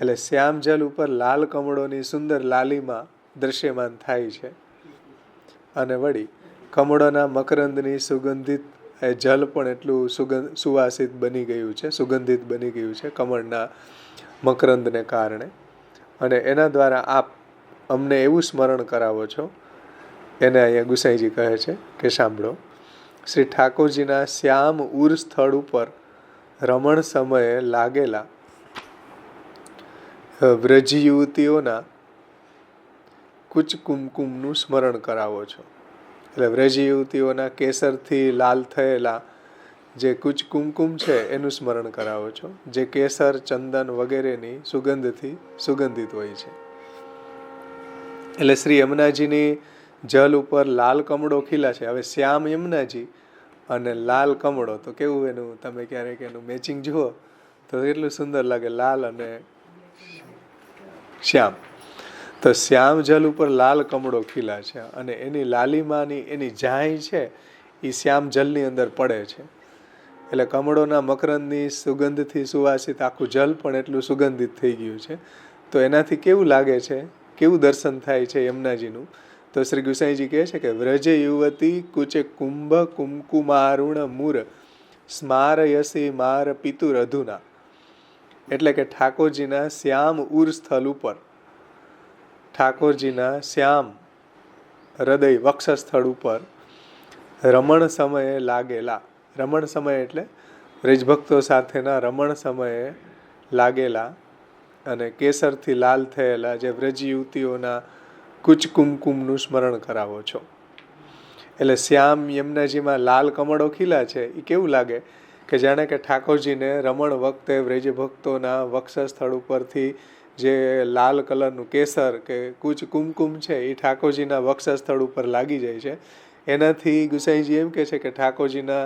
એટલે શ્યામ જલ ઉપર લાલ કમળોની સુંદર લાલીમાં દ્રશ્યમાન થાય છે. અને વળી કમળોના મકરંદની સુગંધિત જલ પણ એટલું સુવાસિત બની ગયું છે, સુગંધિત બની ગયું છે કમળના મકરંદને કારણે. અને એના દ્વારા આપ અમને એવું સ્મરણ કરાવો છો. એને અહીંયા ગુસાઈજી કહે છે કે સાંભળો, શ્રી ઠાકોરજીના શ્યામ ઉર સ્થળ ઉપર રમણ સમયે લાગેલા વ્રજ યુવતીઓના કુચ કુમકુમનું સ્મરણ કરાવો છો. એટલે વ્રજ યુવતીઓના કેસરથી લાલ થયેલા જે કુચ કુમકુમ છે એનું સ્મરણ કરાવો છો, જે કેસર ચંદન વગેરેની સુગંધથી સુગંધિત હોય છે. એટલે શ્રી યમુનાજીની જલ ઉપર લાલ કમળો ખીલા છે. હવે શ્યામ યમુનાજી અને લાલ કમળો, તો કેવું એનું તમે ક્યારેક એનું મેચિંગ જુઓ તો કેટલું સુંદર લાગે, લાલ અને શ્યામ. તો શ્યામ જલ ઉપર લાલ કમળો ખીલા છે અને એની લાલીમાની એની ઝાંય છે એ શ્યામ જલની અંદર પડે છે. એટલે કમળોના મકરંદની સુગંધથી સુવાસિત આખું જલ પણ એટલું સુગંધિત થઈ ગયું છે. તો એનાથી કેવું લાગે છે, કેવું દર્શન થાય છે યમુનાજીનું? તો શ્રી ગુસાઈજી કહે છે કે વ્રજ યુવતી કુચે કુંભ કુમકુમારુણ મૂર સ્મારયસી માર પિતુર અધુના. એટલે કે ઠાકોરજીના શ્યામ ઉર સ્થળ ઉપર, ઠાકોરજીના શ્યામ હૃદય વક્ષસ્થળ ઉપર રમણ સમયે લાગેલા, રમણ સમય એટલે વ્રજભક્તો સાથેના રમણ સમયે લાગેલા અને કેસરથી લાલ થયેલા જે વ્રજ યુવતીઓના કુચ કુમકુમનું સ્મરણ કરાવો છો. એટલે શ્યામ યમુનાજીમાં લાલ કમળો ખીલા છે એ કેવું લાગે કે જાણે કે ઠાકોરજીને રમણ વખતે વ્રજભક્તોના વક્ષસ્થળ ઉપરથી જે લાલ કલરનું કેસર કે કુચ કુમકુમ છે એ ઠાકોરજીના વક્ષસ્થળ ઉપર લાગી જાય છે. એનાથી ગુસાઈજી એમ કહે છે કે ઠાકોરજીના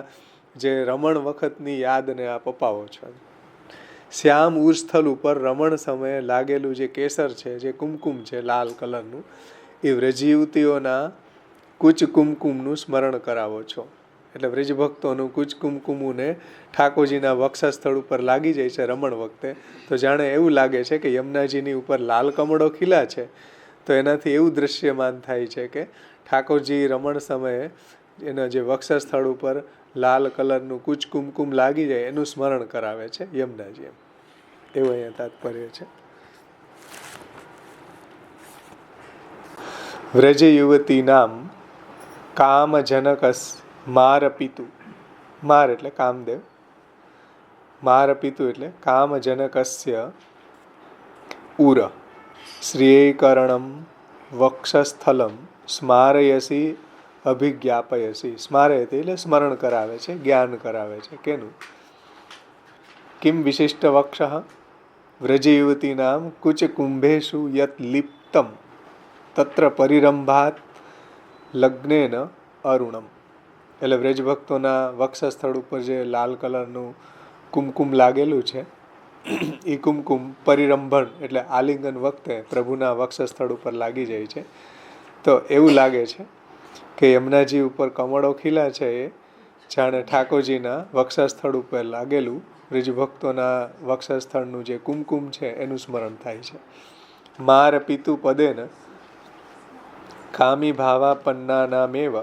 જે રમણ વખતની યાદને આપ અપાવો છો. શ્યામ ઉર સ્થળ ઉપર રમણ સમયે લાગેલું જે કેસર છે, જે કુમકુમ છે લાલ કલરનું, એ વ્રજયુવતીઓના કુચ કુમકુમનું સ્મરણ કરાવો છો. એટલે વ્રજભક્તોનું કુચ કુમકુમને ઠાકોરજીના વક્ષસ્થળ ઉપર લાગી જાય છે રમણ વખતે, તો જાણે એવું લાગે છે કે યમુનાજીની ઉપર લાલ કમળો ખીલા છે. તો એનાથી એવું દ્રશ્યમાન થાય છે કે ઠાકોરજી રમણ સમયે એના જે વક્ષસ્થળ ઉપર લાલ કલરનું કુચ કુમકુમ લાગી જાય એનું સ્મરણ કરાવે છે યમુનાજી. એવું અહીંયા તાત્પર્ય છે. વ્રજ યુવતી નામ કામજનકસ માર પિતુ. માર એટલે કામદેવ, માર પિતુ એટલે કામજનકસ્ય ઉર શ્રીકરણમ વક્ષસ્થલમ સ્મારયસી અભિજ્ઞાપયસી. સ્મારયતી એટલે સ્મરણ કરાવે છે, જ્ઞાન કરાવે છે. કેનું? કિમ વિશિષ્ટ વક્ષ વ્રજ યુવતી નામ કુચ કુંભેશુ યત લિપ્તમ તત્ર પરિરંભાત લગ્નેન અરુણમ. એટલે વ્રજભક્તોના વક્ષસ્થળ ઉપર જે લાલ કલરનું કુમકુમ લાગેલું છે એ કુમકુમ પરિરંભણ એટલે આલિંગન વખતે પ્રભુના વક્ષસ્થળ ઉપર લાગી જાય છે. તો એવું લાગે છે કે યમુનાજી ઉપર કમળો ખીલા છે એ જાણે ઠાકોરજીના વક્ષસ્થળ ઉપર લાગેલું બ્રિજભક્તોના વક્ષસ્થળનું જે કુમકુમ છે એનું સ્મરણ થાય છે. માર પિતુ પદેન કામી ભાવા પન્નાનામેવ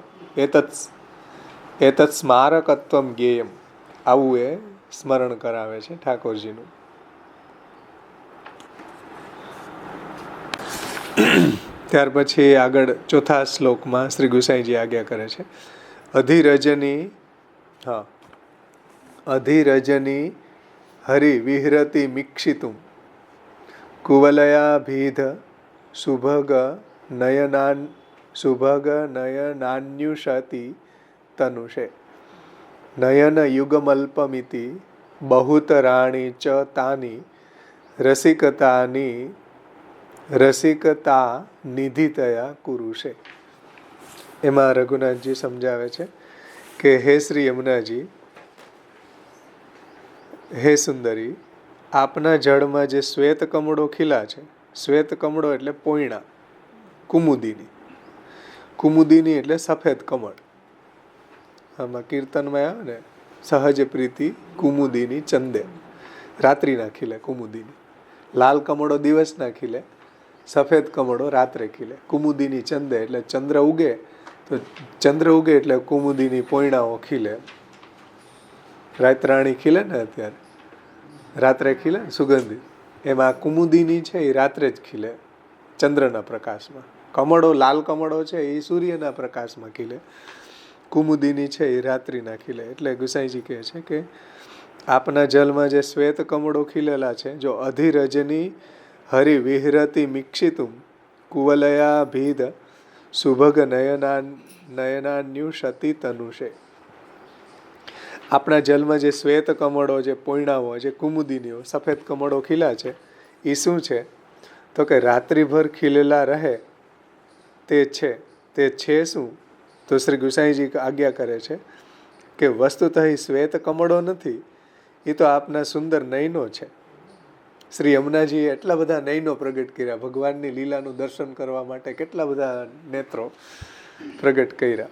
એતત સ્મારકત્વમ જ્ઞેયમ. આવું એ સ્મરણ કરાવે છે ઠાકોરજીનું. ત્યાર પછી આગળ ચોથા શ્લોકમાં શ્રી ગુસાઈજી આજ્ઞા કરે છે, અધિરજની હરિ વિહરતી મીક્ષિતુમ કુવલયાભીધ સુભગ નયનાન્યુષતિ તનુષે નયન યુગમલ્પમિતિ બહુતરાણી ચ તાની રસિકતા નિધિતયા કુરુષે. એમાં રઘુનાથજી સમજાવે છે કે હે શ્રી યમુનાજી, હે સુંદરી, આપના જળમાં જે શ્વેત કમળો ખીલા છે, શ્વેત કમળો એટલે પોયણા, કુમુદિની એટલે સફેદ કમળ. આમાં કીર્તનમાં આવે ને, સહજ પ્રીતિ કુમુદિની ચંદે, રાત્રિના ખીલે કુમુદિની. લાલ કમળો દિવસના ખીલે, સફેદ કમળો રાત્રે ખીલે. કુમુદિની ચંદે એટલે ચંદ્ર ઉગે તો ચંદ્ર ઉગે એટલે કુમુદિની પોયણાઓ ખીલે. રાતરાણી ખીલે ને અત્યારે, રાત્રે ખીલે ને સુગંધિત, એમાં કુમુદિની છે એ રાત્રે જ ખીલે ચંદ્રના પ્રકાશમાં. કમળો, લાલ કમળો છે એ સૂર્યના પ્રકાશમાં ખીલે, કુમુદિની છે એ રાત્રિના ખીલે. એટલે ગુસાઈજી કહે છે કે આપના જલમાં જે શ્વેત કમળો ખીલેલા છે, જો અધિરજની હરિ વિહરતી મીક્ષિતુમ કુવલયા ભીદ સુભગ નયનાન્યુષતિ તનુષે. આપણા જલમાં જે શ્વેત કમળો, જે પોયણાઓ, જે કુમુદિનીઓ, સફેદ કમળો ખીલા છે એ શું છે? તો કે રાત્રિભર ખીલેલા રહે તે છે શું? તો શ્રી ગુસાઈજી આજ્ઞા કરે છે કે વસ્તુતઃ શ્વેત કમળો નથી, એ તો આપના સુંદર નયનો છે. શ્રી યમુનાજીએ એટલા બધા નયનો પ્રગટ કર્યા, ભગવાનની લીલાનું દર્શન કરવા માટે કેટલા બધા નેત્રો પ્રગટ કર્યા.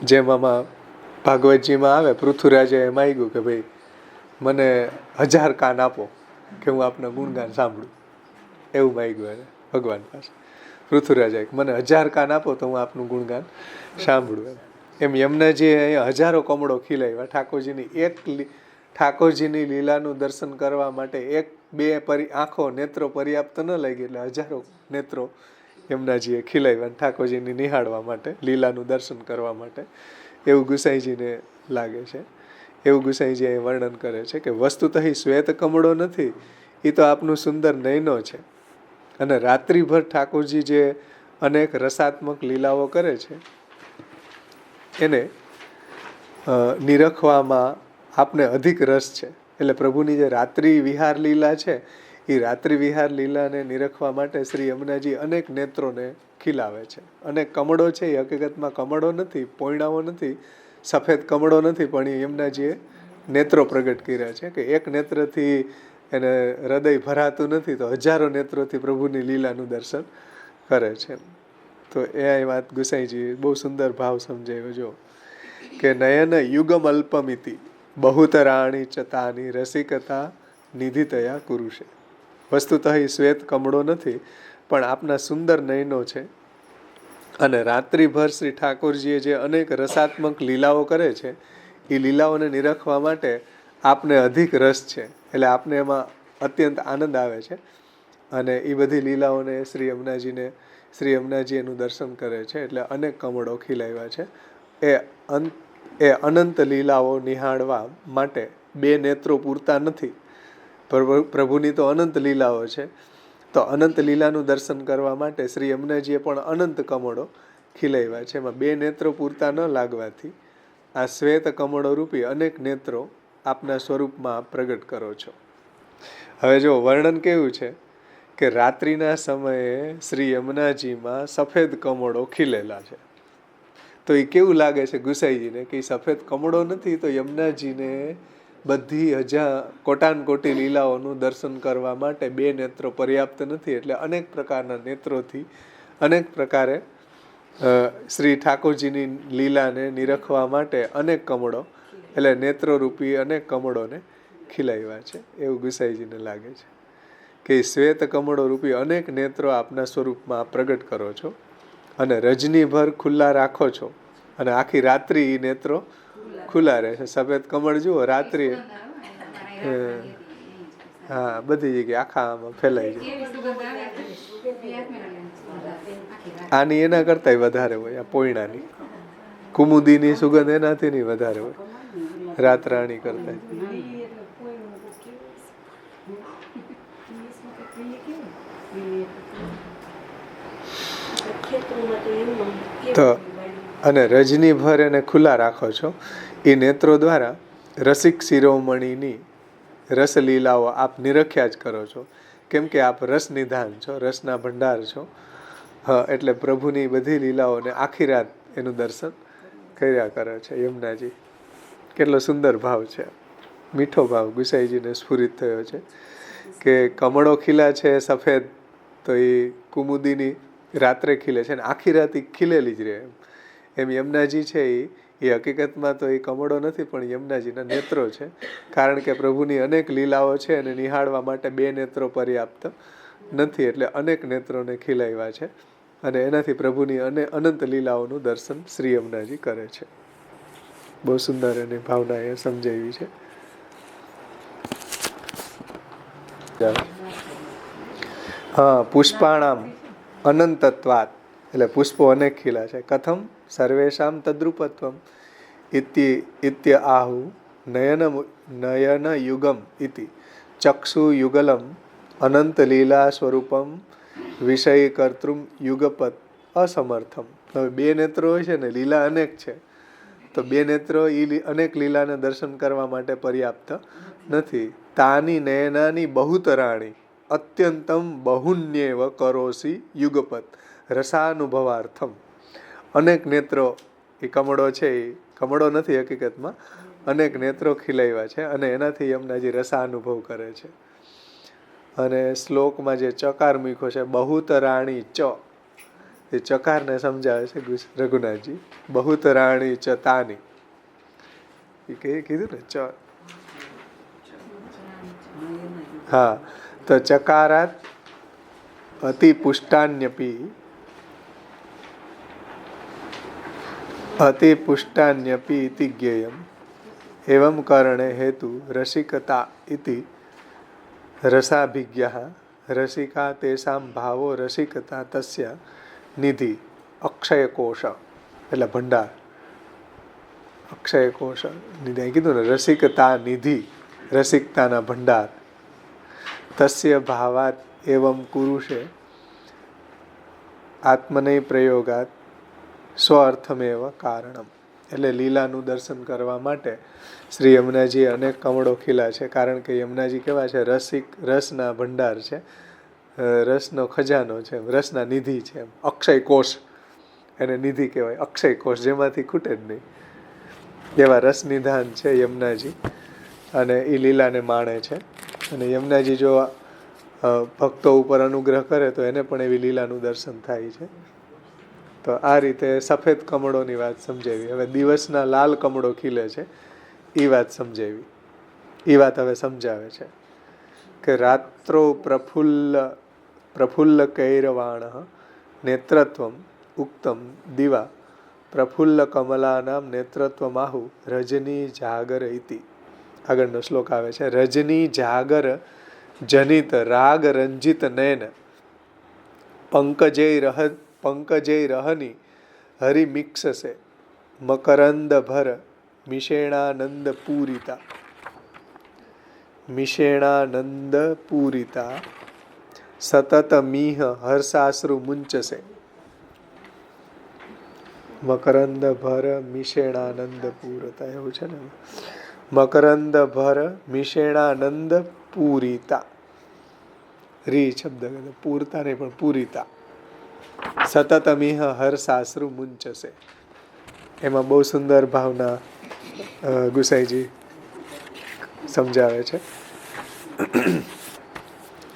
જેમ આમાં ભાગવતજીમાં આવે, પૃથ્વીરાજે એમ માંગ્યું કે ભાઈ મને 1000 કાન આપો કે હું આપના ગુણગાન સાંભળું. એવું માંગ્યું એને ભગવાન પાસે. પૃથ્વીરાજે મને 1000 કાન આપો તો હું આપનું ગુણગાન સાંભળું. એમ યમુનાજીએ અહીંયા હજારો કમળો ખીલાવ્યા ઠાકોરજીની લીલાનું દર્શન કરવા માટે. 1-2 આંખો નેત્રો પર્યાપ્ત ન લાગી એટલે હજારો નેત્રો યમુનાજીએ ખીલાવ્યા ઠાકોરજીની નિહાળવા માટે, લીલાનું દર્શન કરવા માટે. એવું ગુસાઈજીને લાગે છે. એવું ગુસાઈજી અહીં વર્ણન કરે છે કે વસ્તુતઃ શ્વેત કમળો નથી, એ તો આપનું સુંદર નયનો છે. અને રાત્રિભર ઠાકોરજી જે અનેક રસાત્મક લીલાઓ કરે છે એને નિરખવામાં આપને અધિક રસ છે. એટલે પ્રભુની જે રાત્રિ વિહાર લીલા છે એ રાત્રિ વિહાર લીલાને નિરખવા માટે શ્રી યમુનાજી અનેક નેત્રોને ખીલાવે છે. અનેક કમળો છે એ હકીકતમાં કમળો નથી, પોયણાઓ નથી, સફેદ કમળો નથી, પણ એ યમુનાજીએ નેત્રો પ્રગટ કર્યા છે કે એક નેત્રથી એને હૃદય ભરાતું નથી તો હજારો નેત્રોથી પ્રભુની લીલાનું દર્શન કરે છે. તો એ વાત ગુસાઈજી બહુ સુંદર ભાવ સમજાવ્યો. જો કે નયન યુગમ અલ્પમિતિ બહુતરાણી ચતાની રસિકતા નિધિતયા કુરુષે. વસ્તુતઃ શ્વેત કમળો નથી, પણ આપના સુંદર નયનો છે. અને રાત્રિભર શ્રી ઠાકોરજીએ જે અનેક રસાત્મક લીલાઓ કરે છે એ લીલાઓને નિરખવા માટે આપને અધિક રસ છે. એટલે આપને એમાં અત્યંત આનંદ આવે છે. અને એ બધી લીલાઓને શ્રી યમુનાજી એનું દર્શન કરે છે. એટલે અનેક કમળો ખીલાવ્યા છે. એ અનંત લીલાઓ નિહાળવા માટે 2 નેત્રો પૂરતા નથી. પ્રભુની તો અનંત લીલાઓ છે. તો અનંત લીલાનું દર્શન કરવા માટે શ્રી યમુનાજીએ પણ અનંત કમળો ખીલાવ્યા છે. એમાં 2 નેત્રો પૂરતા ન લાગવાથી આ શ્વેત કમળો રૂપી અનેક નેત્રો આપના સ્વરૂપમાં પ્રગટ કરો છો. હવે જો વર્ણન કેવું છે કે રાત્રિના સમયે શ્રી યમુનાજીમાં સફેદ કમળો ખીલેલા છે. તો એ કેવું લાગે છે ગુસાઈજીને કે સફેદ કમળો નથી તો યમુનાજીને બધી કોટાનકોટી લીલાઓનું દર્શન કરવા માટે 2 નેત્રો પર્યાપ્ત નથી. એટલે અનેક પ્રકારના નેત્રોથી અનેક પ્રકારે શ્રી ઠાકોરજીની લીલાને નિરખવા માટે અનેક કમળો એટલે નેત્રોરૂપી અનેક કમળોને ખીલાવ્યા છે. એવું ગુસાઈજીને લાગે છે કે શ્વેત કમળો રૂપી અનેક નેત્રો આપના સ્વરૂપમાં આપ પ્રગટ કરો છો અને રજનીભર ખુલ્લા રાખો છો અને આખી રાત્રિ એ નેત્રો ખુલ્લા રહે છે. સફેદ કમળ જુઓ રાત્રિ હા બધી જગ્યાએ આખા આમાં ફેલાઈ જાય. આની એના કરતાંય વધારે હોય. આ પોયણાની કુમુદીની સુગંધ એનાથી નહીં વધારે હોય રાતરાણી કરતા. તો અને રજનીભર એને ખુલ્લા રાખો છો. એ નેત્રો દ્વારા રસિક શિરોમણીની રસલીલાઓ આપ નિરખ્યા જ કરો છો. કેમ કે આપ રસ નિધાન છો, રસના ભંડાર છો. હા, એટલે પ્રભુની બધી લીલાઓને આખી રાત એનું દર્શન કર્યા કરે છે યમુનાજી. કેટલો સુંદર ભાવ છે, મીઠો ભાવ ગુસાઈજીને સ્ફુરિત થયો છે કે કમળો ખીલા છે સફેદ, તો એ કુમુદીની રાત્રે ખીલે છે ને આખી રાત એ ખીલેલી જ રહે. એમ યમુનાજી છે એ હકીકતમાં તો એ કમળો નથી પણ યમુનાજીના નેત્રો છે. કારણ કે પ્રભુની અનેક લીલાઓ છે અને નિહાળવા માટે 2 નેત્રો પર્યાપ્ત નથી. એટલે અનેક નેત્રોને ખીલાવ્યા છે અને એનાથી પ્રભુની અનંત લીલાઓનું દર્શન શ્રી યમુનાજી કરે છે. બહુ સુંદર એની ભાવના એ સમજાવી છે. હા, પુષ્પાણામ અનંતત્વાત એટલે પુષ્પો અનેક ખીલા છે. કથમ સર્વેષામ તદ્રુપત્વમ ઇત્ય આહુ નયન યુગમ ઇતિ ચક્ષુ યુગલમ અનંત લીલા સ્વરૂપમ વિષય કર્તૃમ યુગપત અસમર્થમ. હવે 2 નેત્રો હોય છે ને, લીલા અનેક છે, તો 2 નેત્રો એ અનેક લીલાને દર્શન કરવા માટે પર્યાપ્ત નથી. તાની નયનાની બહુતરાણી અત્યંતમ બહુન્યેવ કરોસી યુગપત રસાનુભવાર્થમ. અનેક નેત્રો એ કમળો છે, એ કમળો નથી હકીકતમાં, અનેક નેત્રો ખીલાવ્યા છે અને એનાથી યમુનાજી રસાનુભવ કરે છે. અને શ્લોકમાં જે ચકાર મૂક્યો છે બહુતરાણી ચ, એ ચકારને સમજાવે છે રઘુનાથજી. બહુતરાણી ચ તાની એ કીધું ને ચ. હા, તો ચકારાત અતિ પુષ્ટાન્યપી ઇતિ જ્ઞેયમ એવં કરણે હેતુ રસિકતા ઇતિ રસાભિજ્ઞઃ રસિકા તેષામ ભાવો રસિકતા તસ્ય નિધિ અક્ષયકોશ એટલે ભંડાર. અક્ષયકોશ નિધિ કીધું ને, રસિકતા નિધિ રસિકતાના ભંડાર. તસ્ય ભાવાત એવં કુરુષે આત્મને પ્રયોગાત સ્વ અર્થમેવ કારણમ. એટલે લીલાનું દર્શન કરવા માટે શ્રી યમુનાજી અનેક કમળો ખીલા છે. કારણ કે યમુનાજી કેવા છે? રસના ભંડાર છે, રસનો ખજાનો છે, રસના નિધિ છે. અક્ષય કોષ એને નિધિ કહેવાય, અક્ષય કોષ જેમાંથી ખૂટે જ નહીં. એવા રસ નિધાન છે યમુનાજી અને એ લીલાને માણે છે. અને યમુનાજી જો ભક્તો ઉપર અનુગ્રહ કરે તો એને પણ એવી લીલાનું દર્શન થાય છે. તો આ રીતે સફેદ કમળોની વાત સમજાવી. હવે દિવસના લાલ કમળો ખીલે છે એ વાત સમજાવી. એ વાત હવે સમજાવે છે કે રાત્રો પ્રફુલ્લ કૈરવાણ નેત્રત્વમ ઉક્તમ દિવા પ્રફુલ્લ કમલાનામ નેત્રત્વમાહુ રજની જાગર ઇતિ. આગળનો શ્લોક આવે છે. રજની જાગર જનિત રાગ રંજિત નયન પંકજય રહની હરિમિક્ષસે મકરંદ ભર મિષેણાનંદ પૂરિતા સતત મીહ હર્ષાશ્રુ મુંચસે. મકરંદ ભર મિષેણાનંદ પૂરતા એવું છે ને. મકરંદ ભર મિષેણાનંદ પૂરિતા, રી શબ્દ પૂરતા નહીં પણ પૂરિતા. સતત મિહ હર્ષાશ્રુ મુંચસે. એમાં બહુ સુંદર ભાવના ગુસાઈજી સમજાવે છે.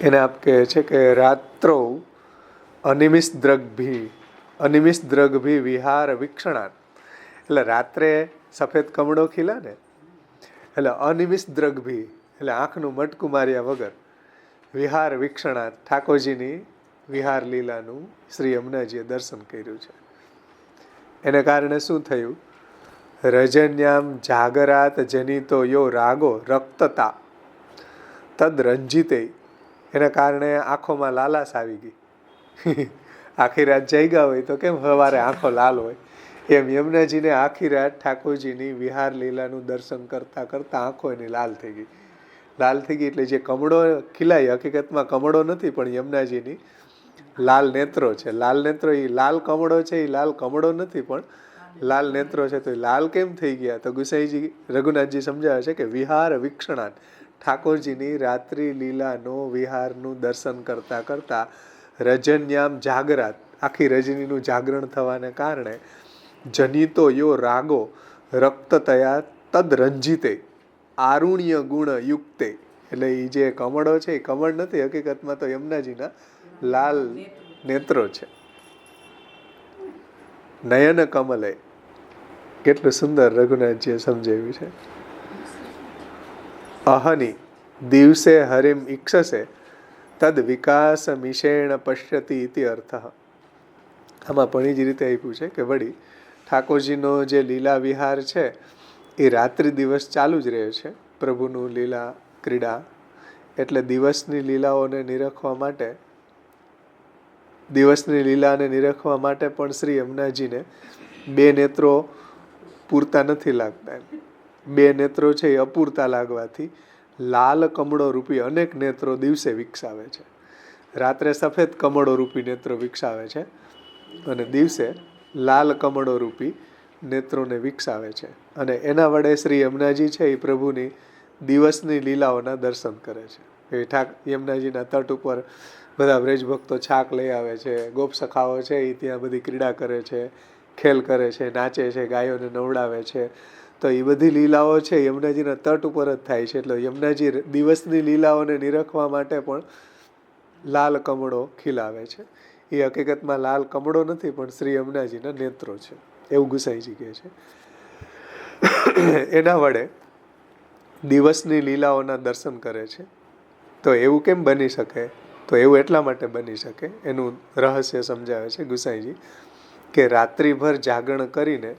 એને આપ કહે છે કે રાત્રો અનિમિષ દ્રગભી વિહાર વિક્ષણાત. એટલે રાત્રે સફેદ કમળો ખીલા ને, એટલે અનિમિષ દ્રગભી એટલે આંખનું મટકું માર્યા વગર, વિહાર વિક્ષણાત ઠાકોરજીની વિહાર લીલાનું શ્રી યમુનાજીએ દર્શન કર્યું છે. એને કારણે શું થયું? રજન્યામ જાગરાત જનિતો યો રાગો રક્તતા તદ રંજિતે. એના કારણે આંખોમાં લાલાશ આવી ગઈ. આખી રાત જાગ્યા હોય તો કેમ સવારે આંખો લાલ હોય, એમ યમુનાજીને આખી રાત ઠાકોરજીની વિહાર લીલાનું દર્શન કરતા કરતા આંખો એની લાલ થઈ ગઈ. લાલ થઈ ગઈ એટલે જે કમળો ખીલાય, હકીકતમાં કમળો નથી પણ યમુનાજીની લાલ નેત્રો છે. લાલ નેત્રો એ લાલ કમળો છે, એ લાલ કમળો નથી પણ લાલ નેત્રો છે. તો લાલ કેમ થઈ ગયા? તો ગુસાઈજી રઘુનાથજી સમજાવે છે કે વિહાર વિક્ષણાત, ઠાકોરજીની રાત્રિ લીલાનો વિહારનું દર્શન કરતા કરતા રજન્યામ જાગરાત, આખી રજનીનું જાગરણ થવાને કારણે જનિતો યો રાગો રક્તતયા તદ રંજિતે આરુણ્ય ગુણ યુક્તે. એટલે એ જે કમળો છે એ કમળ નથી, હકીકતમાં તો યમુનાજીના લાલ નેત્રો છે. નયન કમલે. કેટલું સુંદર રઘુનાથજીએ સમજાવ્યું છે. અહની દિવસે હરિમ ઈક્ષસે તદ વિકાસ મિશેણ પશ્યતિ ઇતિ અર્થ. આમાં પણ એ જ રીતે આપ્યું છે કે વળી ઠાકોરજીનો જે લીલા વિહાર છે એ રાત્રિ દિવસ ચાલુ જ રહે છે. પ્રભુનું લીલા ક્રીડા એટલે દિવસની લીલાઓને નિરખવા માટે પણ શ્રી યમુનાજીને બે નેત્રો પૂરતા નથી લાગતા. બે નેત્રો છે એ અપૂરતા લાગવાથી લાલ કમળો રૂપી અનેક નેત્રો દિવસે વિકસાવે છે. રાત્રે સફેદ કમળો રૂપી નેત્રો વિકસાવે છે અને દિવસે લાલ કમળો રૂપી નેત્રોને વિકસાવે છે. અને એના વડે શ્રી યમુનાજી છે એ પ્રભુની દિવસની લીલાઓના દર્શન કરે છે. એ યમુનાજીના તટ ઉપર બધા વ્રજભક્તો છાક લઈ આવે છે, ગોપ સખાઓ છે એ ત્યાં બધી ક્રીડા કરે છે, ખેલ કરે છે, નાચે છે, ગાયોને નવડાવે છે. તો એ બધી લીલાઓ છે યમુનાજીના તટ ઉપર જ થાય છે. એટલે યમુનાજી દિવસની લીલાઓને નિરખવા માટે પણ લાલ કમળો ખીલાવે છે. એ હકીકતમાં લાલ કમળો નથી પણ શ્રી યમુનાજીના નેત્રો છે, એવું ગુસાઈજી કહે છે. એના વડે દિવસની લીલાઓના દર્શન કરે છે. તો એવું કેમ બની શકે? તો એવું એટલા માટે બની શકે, એનું રહસ્ય સમજાવે છે ગુસાઈજી કે રાત્રિભર જાગરણ કરીને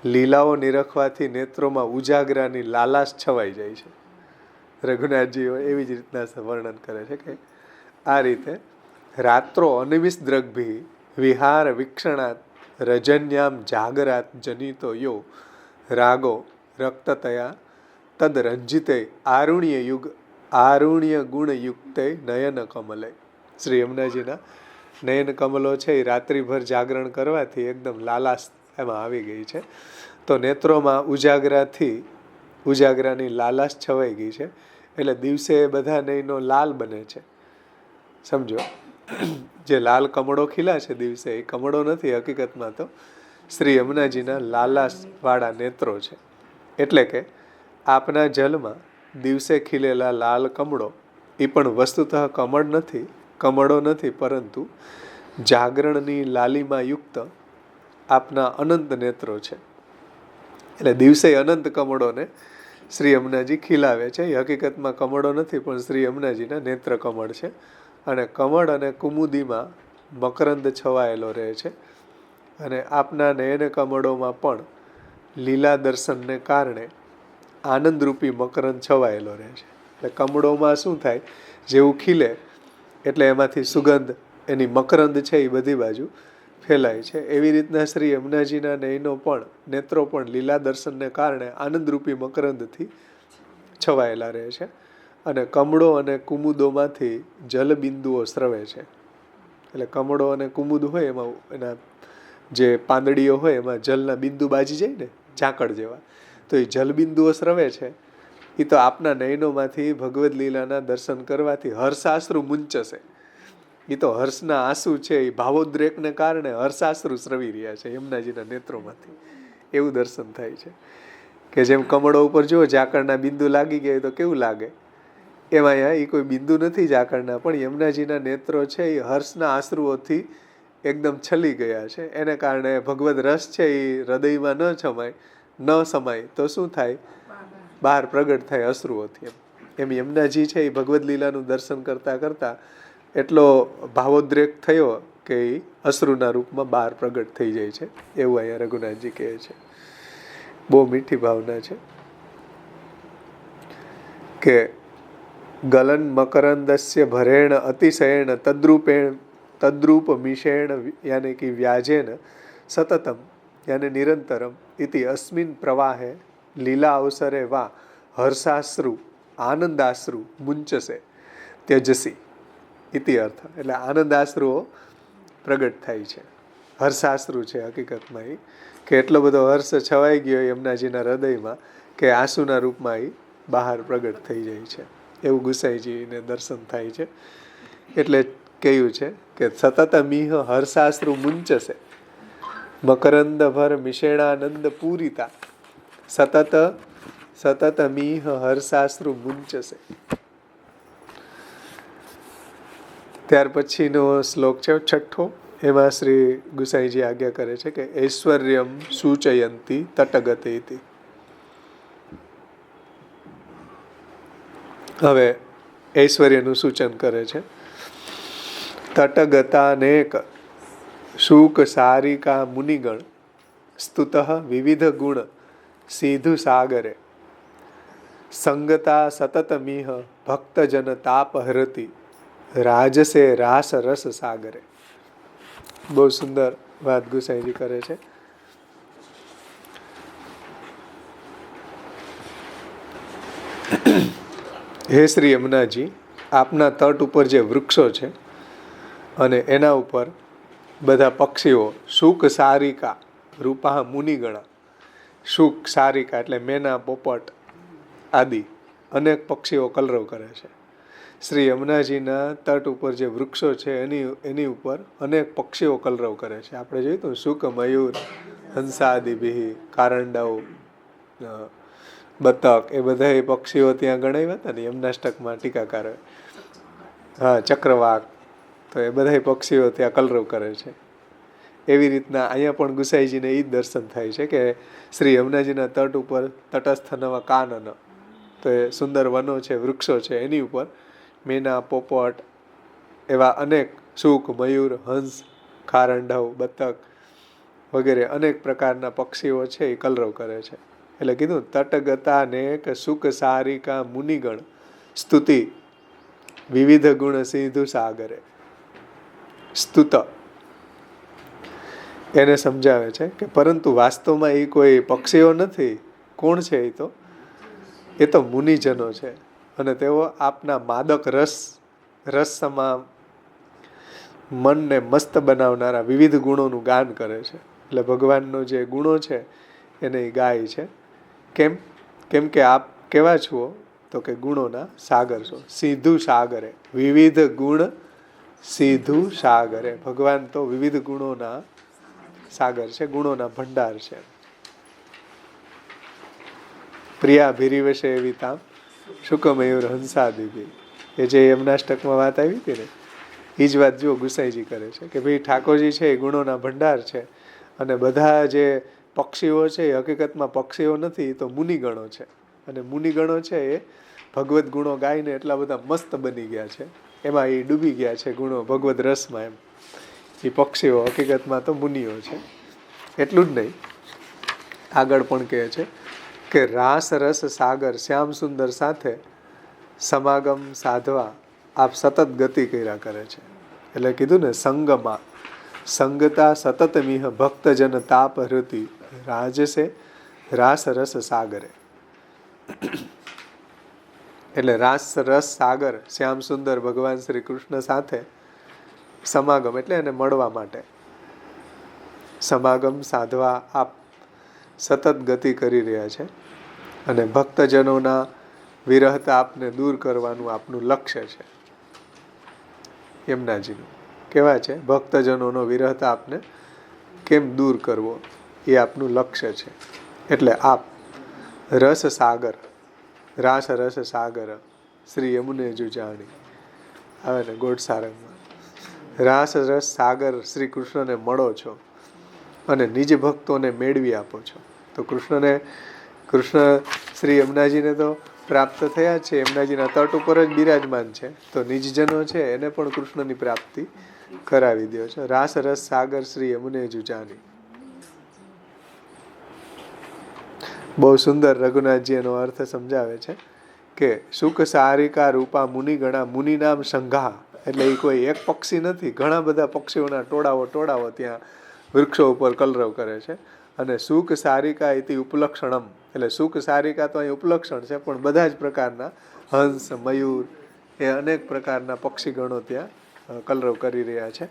લીલાઓ નિરખવાથી નેત્રોમાં ઉજાગરાની લાલાશ છવાઈ જાય છે. રઘુનાથજીઓ એવી જ રીતના વર્ણન કરે છે કે આ રીતે રાત્રો અનિમિષ દ્રગભી વિહાર વિક્ષણાત રજન્યામ જાગરાત જનિતો યો રાગો રક્તતયા તદ રંજિતે આરુણ્ય ગુણ યુક્તે નયન કમલે. શ્રી યમુનાજીના નયન કમલો છે એ રાત્રિભર જાગરણ કરવાથી એકદમ લાલાશ એમાં આવી ગઈ છે. તો નેત્રોમાં ઉજાગરાની લાલાશ છવાઈ ગઈ છે. એટલે દિવસે બધા નયનો લાલ બને છે. સમજો, જે લાલ કમળો ખીલા છે દિવસે એ કમળો નથી, હકીકતમાં તો શ્રી યમુનાજીના લાલાશ વાળા નેત્રો છે. એટલે કે આપના જલમાં દિવસે ખીલેલા લાલ કમળો એ પણ વસ્તુતઃ કમળો નથી પરંતુ જાગરણની લાલીમાં યુક્ત આપના અનંત નેત્રો છે. એટલે દિવસે અનંત કમળોને શ્રી યમુનાજી ખીલાવે છે. એ હકીકતમાં કમળો નથી પણ શ્રી યમુનાજીના નેત્ર કમળ છે. અને કમળ અને કુમુદીમાં મકરંદ છવાયેલો રહે છે. અને આપના નયન કમળોમાં પણ લીલા દર્શનને કારણે આનંદરૂપી મકરંદ છવાયેલો રહે છે. એટલે કમળોમાં શું થાય, જેવું ખીલે એટલે એમાંથી સુગંધ, એની મકરંદ છે એ બધી બાજુ ફેલાય છે. એવી રીતના શ્રી યમુનાજીના નેત્રો પણ લીલા દર્શનને કારણે આનંદરૂપી મકરંદથી છવાયેલા રહે છે. અને કમળો અને કુમુદોમાંથી જલબિંદુઓ સ્રવે છે. એટલે કમળો અને કુમુદ હોય એમાં એના જે પાંદડીઓ હોય એમાં જલના બિંદુ બાજી જાય ને, ઝાકળ જેવા, તો એ જલબિંદુઓ સ્રવે છે. એ તો આપના નયનોમાંથી ભગવદ્ લીલાના દર્શન કરવાથી હર્ષાશ્રુ મુંચશે. એ તો હર્ષના આંસુ છે એ ભાવોદ્રેકને કારણે હર્ષાશ્રુ સ્રવી રહ્યા છે યમુનાજીના નેત્રોમાંથી. એવું દર્શન થાય છે. કે જેમ કમળો ઉપર જુઓ ઝાકળના બિંદુ લાગી ગયા તો કેવું લાગે, એમાં અહીંયા એ કોઈ બિંદુ નથી ઝાકળના, પણ યમુનાજીના નેત્રો છે એ હર્ષના આંસુઓથી એકદમ છલી ગયા છે. એને કારણે ભગવદ રસ છે એ હૃદયમાં ન સમાય તો શું થાય, બહાર પ્રગટ થાય અશ્રુઓથી. એમ યમુનાજી છે એ ભગવદ લીલાનું દર્શન કરતા કરતા એટલો ભાવોદ્રેક થયો કે એ અશ્રુના રૂપમાં બહાર પ્રગટ થઈ જાય છે. એવું અહીંયા રઘુનાથજી કહે છે. બહુ મીઠી ભાવના છે કે ગલન મકરંદસ્ય ભરેણ અતિશયેણ તદ્રૂપ મિષેણ યાની કે વ્યાજેન સતતમ યાની નિરંતરમ ઇતિ અસ્મિન પ્રવાહે લીલા અવસરે વા હર્ષાશ્રુ આનંદાશ્રુ મુંચસે તેજસી ઇતિ અર્થ. એટલે આનંદાશ્રુઓ પ્રગટ થાય છે. હર્ષાશ્રુ છે હકીકતમાં એ, કે એટલો બધો હર્ષ છવાઈ ગયો યમુનાજીના હૃદયમાં કે આંસુના રૂપમાં એ બહાર પ્રગટ થઈ જાય છે. એવું ગુસાઈજીને દર્શન થાય છે. એટલે કહ્યું છે કે સતત મીહ હર્ષાશ્રુ મુંચસે મકરંદ ભર મિષેણાનંદ પૂરિતા સતત મીહ હર્ષાશ્રુ મુંચસે. ત્યાર પછીનો શ્લોક છે 6. એમાં શ્રી ગુસાઈજી આજ્ઞા કરે છે કે ઐશ્વર્યમ સૂચયંતી તટગતે. હવે ઐશ્વર્યનું સૂચન કરે છે. તટગતાનેક શુક સારિકા મુનિગણ સ્તુત વિવિધ ગુણ સિધુ સાગરે સંગતા સતતમિહ ભક્તજન તાપહરતી રાજસે રાસ રસ સાગરે. બહુ સુંદર વાત ગુસાઈજી કરે છે. હે શ્રી યમુનાજી, આપના તટ ઉપર જે વૃક્ષો છે અને એના ઉપર બધા પક્ષીઓ શુક સારિકા રૂપા મુનિગણા. શુક સારિકા એટલે મેના, પોપટ આદિ અનેક પક્ષીઓ કલરવ કરે છે. શ્રી યમુનાજીના તટ ઉપર જે વૃક્ષો છે એની ઉપર અનેક પક્ષીઓ કલરવ કરે છે. આપણે જોયું તો શુક, મયુર, હંસાદિભિ, કારંડવ, બતક, એ બધા પક્ષીઓ ત્યાં ગણાવ્યા હતા ને યમનાષ્ટકમાં ટીકાકારોએ. હા, ચક્રવાક, તો એ બધા પક્ષીઓ ત્યાં કલરવ કરે છે. એવી રીતના અહીંયા પણ ગુસાઈજીને એ જ દર્શન થાય છે કે શ્રી યમુનાજીના તટ ઉપર તટસ્થ નવા કાનન, તો એ સુંદર વનો છે, વૃક્ષો છે, એની ઉપર મેના, પોપટ એવા અનેક શુક, મયુર, હંસ, ખારંડવ, બતક વગેરે અનેક પ્રકારના પક્ષીઓ છે એ કલરવ કરે છે. એટલે કીધું તટગતા નેક સુખ સારિકા મુનિગણ સ્તુતિ વિવિધ ગુણ સિંધુ સાગરે. સ્તુત એને સમજાવે છે કે પરંતુ વાસ્તવમાં એ કોઈ પક્ષીઓ નથી. કોણ છે એ તો મુનિજનો છે. અને તેઓ આપના માદક રસમાં મનને મસ્ત બનાવનારા વિવિધ ગુણોનું ગાન કરે છે. એટલે ભગવાનનો જે ગુણો છે એને એ ગાય છે. કેમ કે આપ કેવા છો તો કે ગુણોના સાગર છો. સિંધુ સાગરે, વિવિધ ગુણ સિંધુ સાગરે. ભગવાન તો વિવિધ ગુણોના સાગર છે, ગુણોના ભંડાર છે. પ્રિયા ભીરીવશે એવી તામ શુકમયુર હંસાદિભિ. એ જે યમનાષ્ટકમાં વાત આવી હતી ને એ જ વાત જો ગુસાઈજી કરે છે કે ભાઈ ઠાકોરજી છે એ ગુણોના ભંડાર છે. અને બધા જે પક્ષીઓ છે એ હકીકતમાં પક્ષીઓ નથી, તો મુનિગણો છે. અને મુનિગણો છે એ ભગવદ્ ગુણો ગાઈને એટલા બધા મસ્ત બની ગયા છે, એમાં એ ડૂબી ગયા છે ગુણો ભગવદ્ રસમાં. એમ એ પક્ષીઓ હકીકતમાં તો મુનિઓ છે. એટલું જ નહીં, આગળ પણ કહે છે કે રાસ રસ સાગર શ્યામ સુંદર સાથે સમાગમ સાધવા આપ સતત ગતિ કર્યા કરે છે. એટલે કીધું ને સંગમાં સંગતા સતત મિહ ભક્તજન તાપ હૃતિ રાજસે રાસ રસ સાગરે. એટલે રાસ રસ સાગર શ્યામ સુંદર ભગવાન શ્રી કૃષ્ણ સાથે સમાગમ એટલે એને મળવા માટે સમાગમ સાધવા આપ સતત ગતિ કરી રહ્યા છે. અને ભક્તજનોના વિરહતા આપને દૂર કરવાનું આપનું લક્ષ્ય છે. યમુનાજીનું કેવા છે, ભક્તજનોનો વિરહતા આપને કેમ દૂર કરવો એ આપનું લક્ષ્ય છે. એટલે આપ રસ સાગર, રાસ રસ સાગર શ્રી યમુને જુજાણી આવે ને ગોળ સારંગમાં. રાસ રસ સાગર શ્રી કૃષ્ણને મળો છો અને નિજ ભક્તોને મેળવી આપો છો. તો કૃષ્ણ શ્રી યમુનાજીને તો પ્રાપ્ત થયા છે, યમુનાજીના તટ ઉપર જ બિરાજમાન છે, તો નિજજનો છે એને પણ કૃષ્ણની પ્રાપ્તિ કરાવી દો છો. રાસ રસ સાગર શ્રી યમુને જુજાની. બહુ સુંદર રઘુનાથજી એનો અર્થ સમજાવે છે કે સુખ સારિકા રૂપા મુનિગણા, મુનિ નામ સંઘા, એટલે એ કોઈ એક પક્ષી નથી, ઘણા બધા પક્ષીઓના ટોળાઓ ત્યાં વૃક્ષો ઉપર કલરવ કરે છે. અને સુખ સારિકા ઇતિ ઉપલક્ષણમ, એટલે સુખ સારિકા તો અહીં ઉપલક્ષણ છે, પણ બધા જ પ્રકારના હંસ, મયુર, એ અનેક પ્રકારના પક્ષીગણો ત્યાં કલરવ કરી રહ્યા છે.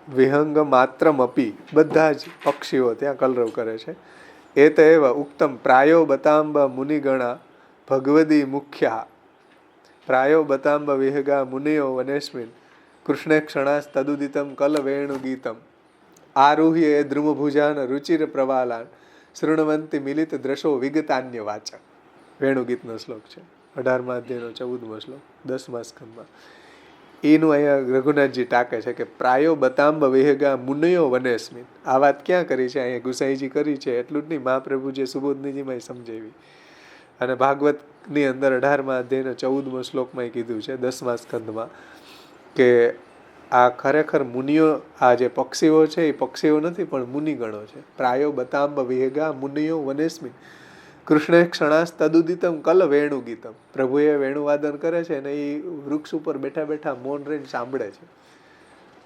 વિહંગ માત્રમ અપી, બધા જ પક્ષીઓ ત્યાં કલરવ કરે છે. એત એવ ઉક્તમ પ્રાયો બતાંબ મુનિગણા ભગવદી મુખ્યા, પ્રાયો બતાંબ વિહગા મુનિયો વનેસ્મિન કૃષ્ણે ક્ષણાસ તદુદિતમ કલ વેણુ ગીતમ આરુહ્ય દ્રુમભુજાન રુચિર પ્રવાલાન શૃણવંતી મિલિત દ્રશો વિગતાન્ય વાચ. વેણુગીતનો શ્લોક છે, 18મા અધ્યાયનો 14મો શ્લોક, 10મા સ્કંદમાં. એનું અહીંયા રઘુનાથજી ટાંકે છે કે પ્રાયો બતાંબ વિહગા મુનિયો વનેસ્મિન. આ વાત ક્યાં કરી છે? અહીંયા ગુસાઈજી કરી છે. એટલું જ નહીં, મહાપ્રભુજીએ સુબોધનીજીમાં સમજાવી. અને ભાગવતની અંદર 18મા અધ્યાયનો 14મો શ્લોકમાં કીધું છે, 10મા સ્કંદમાં, કે આ ખરેખર મુનિઓ, આ જે પક્ષીઓ છે એ પક્ષીઓ નથી પણ મુનિગણો છે. પ્રાયો બતાંબ વિહગા મુનિયો વનેસ્મિન કૃષ્ણે ક્ષણાસ તદુદિતમ કલ વેણુ ગીતમ. પ્રભુએ વેણુવાદન કરે છે અને એ વૃક્ષ ઉપર બેઠા બેઠા મૌન રહીને સાંભળે છે.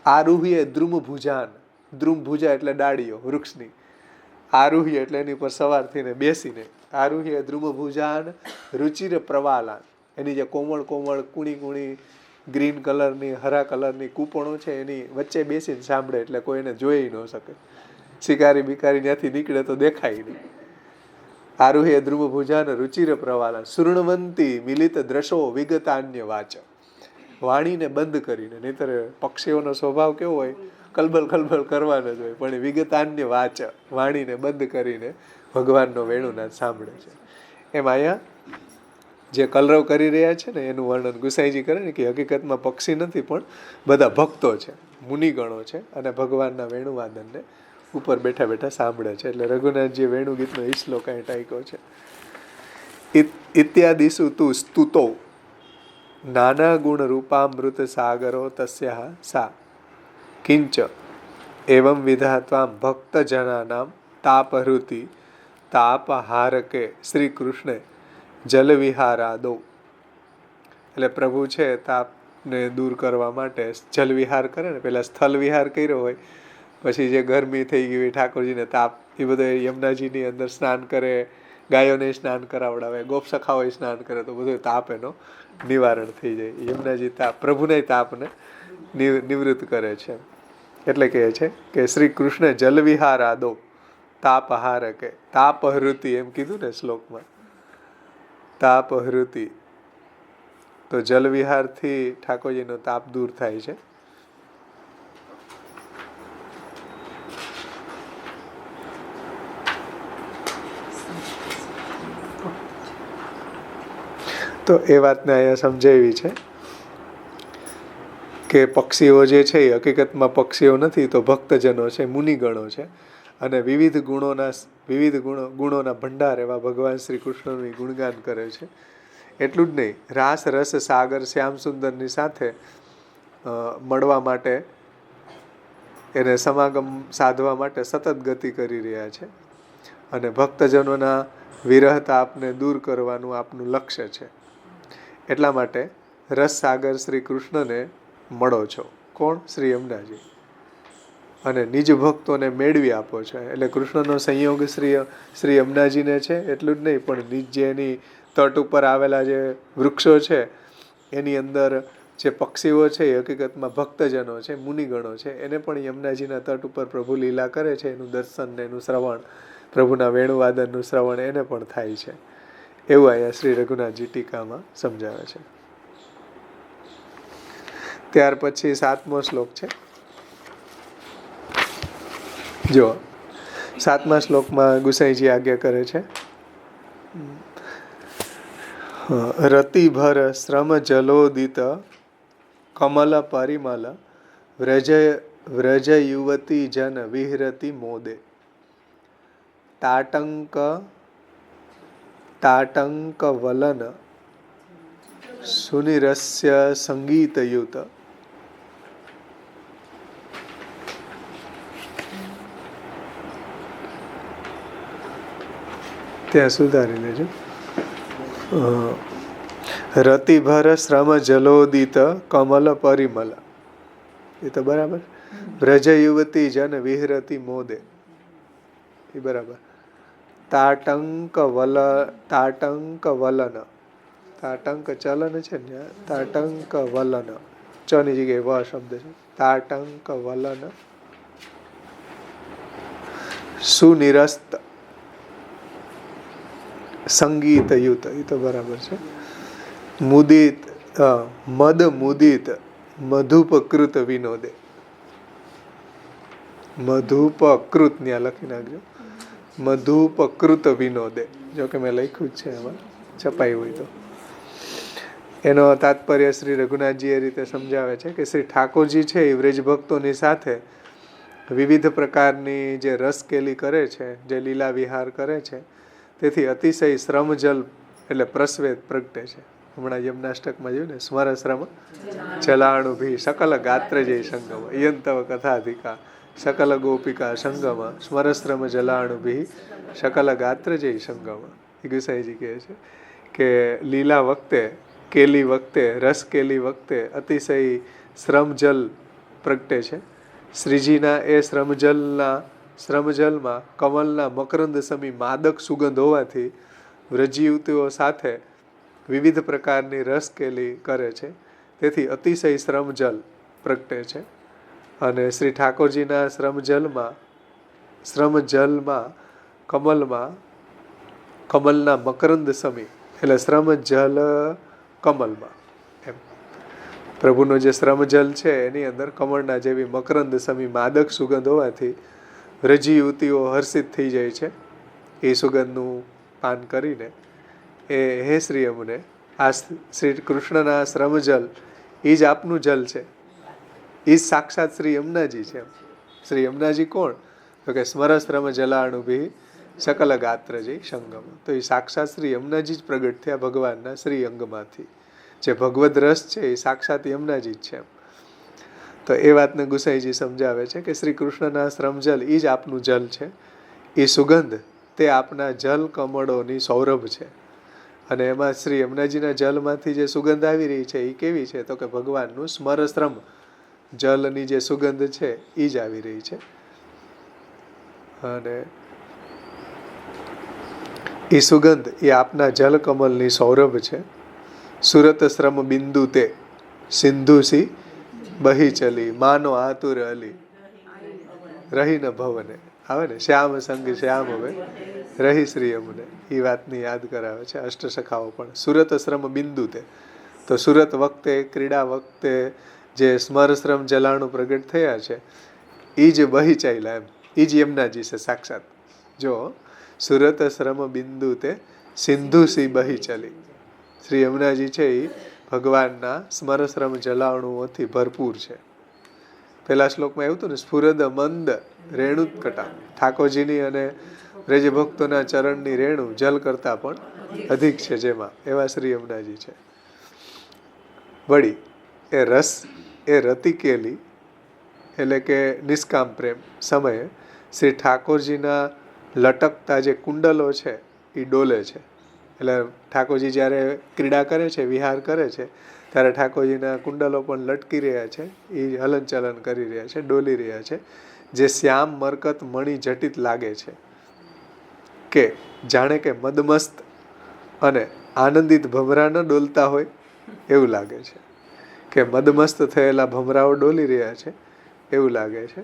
આરુહ્ય દ્રુમભુજાન, દ્રુમભુજા એટલે ડાળીઓ વૃક્ષની, આરુહ્ય એટલે એની પર સવાર થઈને બેસીને, આરુહ્ય દ્રુમભુજાન રુચિર પ્રવાલાન, એની જે કોમળ કૂણી ગ્રીન કલરની, હરા કલરની કૂપણો છે એની વચ્ચે બેસીને સાંભળે, એટલે કોઈ એને જોઈ ન શકે. શિકારી બિકારી ત્યાંથી નીકળે તો દેખાય નહીં. આરુહ્ય દ્રુમભુજાન રુચિર પ્રવાલાન શૃણવંતી મિલિત દ્રશો વિગતાન્ય વાચ, વાણીને બંધ કરીને, નહીતર પક્ષીઓનો સ્વભાવ કેવો હોય, કલબલ કરવાનો જ હોય, પણ વિગતાન્ય વાચ, વાણીને બંધ કરીને ભગવાનનો વેણુનાદ સાંભળે છે. એમ અહીંયા જે કલરવ કરી રહ્યા છે ને એનું વર્ણન ગુસાઈજી કરે ને કે હકીકતમાં પક્ષી નથી પણ બધા ભક્તો છે, મુનિગણો છે, અને ભગવાનના વેણુવાદનને ઉપર બેઠા બેઠા સાંભળે છે. એટલે રઘુનાથજી વેણુગીતનો એ શ્લોક અહીં ટાંક્યો છે. ઇત્યાદિષુ તુ સ્તુતો નાના ગુણ રૂપામૃત સાગરો તસ્યા સા કિંચ એવં વિધાત્વામ ભક્તજનાનામ તાપહૃતિ તાપહારકે શ્રી કૃષ્ણે જલવિહારાદો. એટલે પ્રભુ છે તાપને દૂર કરવા માટે જલવિહાર કરે ને, પહેલાં સ્થળ વિહાર કર્યો હોય, પછી જે ગરમી થઈ ગઈ હોય ઠાકોરજીને તાપ, એ બધો યમુનાજીની અંદર સ્નાન કરે, ગાયોને સ્નાન કરાવડાવે, ગોપસખાઓએ સ્નાન કરે, તો બધો તાપ એનો નિવારણ થઈ જાય. યમુનાજી તાપ, પ્રભુને તાપને નિવૃત્ત કરે છે. એટલે કહે છે કે શ્રી કૃષ્ણ જલવિહારાદો તાપહારકે, તાપહૃતિ એમ કીધું ને શ્લોકમાં, તાપહૃતિ, તો જલવિહારથી ઠાકોરજીનો તાપ દૂર થાય છે. તો એ વાતને અહીંયા સમજાવી છે કે પક્ષીઓ જે છે એ હકીકતમાં પક્ષીઓ નથી, તો ભક્તજનો છે, મુનિગણો છે, અને વિવિધ ગુણોના ભંડાર એવા ભગવાન શ્રી કૃષ્ણનું ગુણગાન કરે છે. એટલું જ નહીં, રાસ રસ સાગર શ્યામ સુંદરની સાથે મળવા માટે, એને સમાગમ સાધવા માટે સતત ગતિ કરી રહ્યા છે, અને ભક્તજનોના વિરહ તાપને દૂર કરવાનું આપનું લક્ષ્ય છે. એટલા માટે રસ સાગર શ્રી કૃષ્ણને મળો છો. કોણ? શ્રી યમુનાજી. અને નિજ ભક્તોને મેળવી આપો છો. એટલે કૃષ્ણનો સંયોગ શ્રી યમુનાજીને છે. એટલું જ નહીં, પણ નિજ જે એની તટ ઉપર આવેલા જે વૃક્ષો છે એની અંદર જે પક્ષીઓ છે એ હકીકતમાં ભક્તજનો છે, મુનિગણો છે, એને પણ યમુનાજીના તટ ઉપર પ્રભુ લીલા કરે છે, એનું દર્શન ને એનું શ્રવણ, પ્રભુના વેણુવાદનનું શ્રવણ એને પણ થાય છે. એવું અહીંયા શ્રી રઘુનાથજી ટીકામાં સમજાવે છે. ત્યાર પછી 7મો શ્લોક છે. જો 7મા શ્લોકમાં ગુસાઈજી આજ્ઞા કરે છે, રતિભર શ્રમ જલોદિત કમલ પરિમલ વ્રજ યુવતી જન વિહરતી મોદે તાટંક વલન સુનિરસ્ય સંગીતયુત. ત્યાં સુધારી લેજો. રતિભર શ્રમ જલોદિત કમલ પરિમલ, એ તો બરાબર. વ્રજ યુવતી જન વિહરતી મોદે, એ બરાબર. તાટંક વલન, તાટંક ચલન છે ને, તાટંક વલન, ચની જગ્યાએ વ શબ્દ છે. તાટંક વલન સુનિરસ્ત સંગીતયુત, એ તો બરાબર છે. મુદિત મદ મુદિત મધુપકૃત વિનોદે, મધુપકૃત ત્યાં લખી નાખજો, મધુપકૃત વિનોદે. જો કે મેં લખ્યું જ છે એમાં, છપાયું હોય તો. એનો તાત્પર્ય શ્રી રઘુનાથજી એ રીતે સમજાવે છે કે શ્રી ઠાકોરજી છે એ વ્રજ ભક્તોની સાથે વિવિધ પ્રકારની જે રસકેલી કરે છે, જે લીલા વિહાર કરે છે, તેથી અતિશય શ્રમજલ એટલે પ્રસ્વેદ પ્રગટે છે. હમણાં યમનાષ્ટકમાં જોયું ને, સ્મર શ્રમ ચલાણુભી સકલ ગાત્ર જય સંગમ યંતવ કથાધિકા સકલ ગોપિકા સંગમ સ્મરશ્રમ જલાણુભી સકલ ગાત્ર જય સંગમ. એ ગુસાઈજી કહે છે કે લીલા વખતે, કેલી વખતે, રસ કેલી વખતે અતિશય શ્રમજલ પ્રગટે છે. શ્રીજીના એ શ્રમજલમાં કમલના મકરંદ સમી માદક સુગંધ હોવાથી વ્રજયુવતીઓ સાથે વિવિધ પ્રકારની રસકેલી કરે છે, તેથી અતિશય શ્રમજલ પ્રગટે છે. અને શ્રી ઠાકોરજીના શ્રમજલમાં કમલના મકરંદ સમી એટલે શ્રમજલ કમલમાં એમ પ્રભુનો જે શ્રમજલ છે એની અંદર કમળના જેવી મકરંદ સમી માદક સુગંધ હોવાથી વ્રજી યુવતીઓ હર્ષિત થઈ જાય છે એ સુગંધનું પાન કરીને. હે શ્રી અમને, આ શ્રી કૃષ્ણના શ્રમજલ એ જ આપનું જલ છે, એ જ સાક્ષાત શ્રી યમુનાજી છે. શ્રી યમુનાજી કોણ? તો કે સ્મરશ્રમ જલાણુભી સકલ ગાત્રજી સંગમ. તો એ સાક્ષાત શ્રી યમુનાજી જ પ્રગટ થયા ભગવાનના શ્રી અંગમાંથી. જે ભગવદ રસ છે એ સાક્ષાત યમુનાજી જ છે. તો એ વાતને ગુસાઈજી સમજાવે છે કે શ્રી કૃષ્ણના શ્રમજલ એ જ આપનું જલ છે, એ સુગંધ તે આપના જલ કમળોની સૌરભ છે. અને એમાં શ્રી યમુનાજીના જલમાંથી જે સુગંધ આવી રહી છે એ કેવી છે? તો કે ભગવાનનું સ્મરશ્રમ જલની જે સુગંધ છે એ જ આવી રહી છે. અને એ સુગંધ એ આપના જલકમલની સૌરભ છે. સુરત શ્રમ બિંદુ તે સિંધુસી બહી ચલી માનો આતુર અલી રહી ન ભવને. આવે ને, શ્યામ સંગ શ્યામ હવે રહી શ્રી અમને. એ વાતની યાદ કરાવે છે અષ્ટસખાઓ પણ. સુરત શ્રમ બિંદુ તે, તો સુરત વખતે, ક્રીડા વખતે જે સ્મરશ્રમ જલાણુ પ્રગટ થયા છે એ જ બહી ચાલ્યા એમ, એ જ યમુનાજી છે સાક્ષાત. જો સુરત શ્રમ બિંદુ તે સિંધુસી બહી ચલી, શ્રી યમુનાજી છે એ ભગવાનના સ્મરશ્રમ જલાણુઓથી ભરપૂર છે. પહેલા શ્લોકમાં એવું હતું ને, સ્ફુરદ મંદ રેણુત્કટા, ઠાકોરજીની અને વ્રજ ભક્તોના ચરણની રેણુ જલ કરતા પણ અધિક છે જેમાં, એવા શ્રી યમુનાજી છે. વળી એ રસ, એ રતિકેલી એટલે કે નિષ્કામ પ્રેમ સમયે શ્રી ઠાકોરજીના લટકતા જે કુંડલો છે એ ડોલે છે. એટલે ઠાકોરજી જ્યારે ક્રીડા કરે છે, વિહાર કરે છે, ત્યારે ઠાકોરજીના કુંડલો પણ લટકી રહ્યા છે, એ હલનચલન કરી રહ્યા છે, ડોલી રહ્યા છે, જે શ્યામ મરકત મણિ જટિત લાગે છે, કે જાણે કે મદમસ્ત અને આનંદિત ભમરા ન ડોલતા હોય એવું લાગે છે, કે મદમસ્ત થયેલા ભમરાઓ ડોલી રહ્યા છે એવું લાગે છે.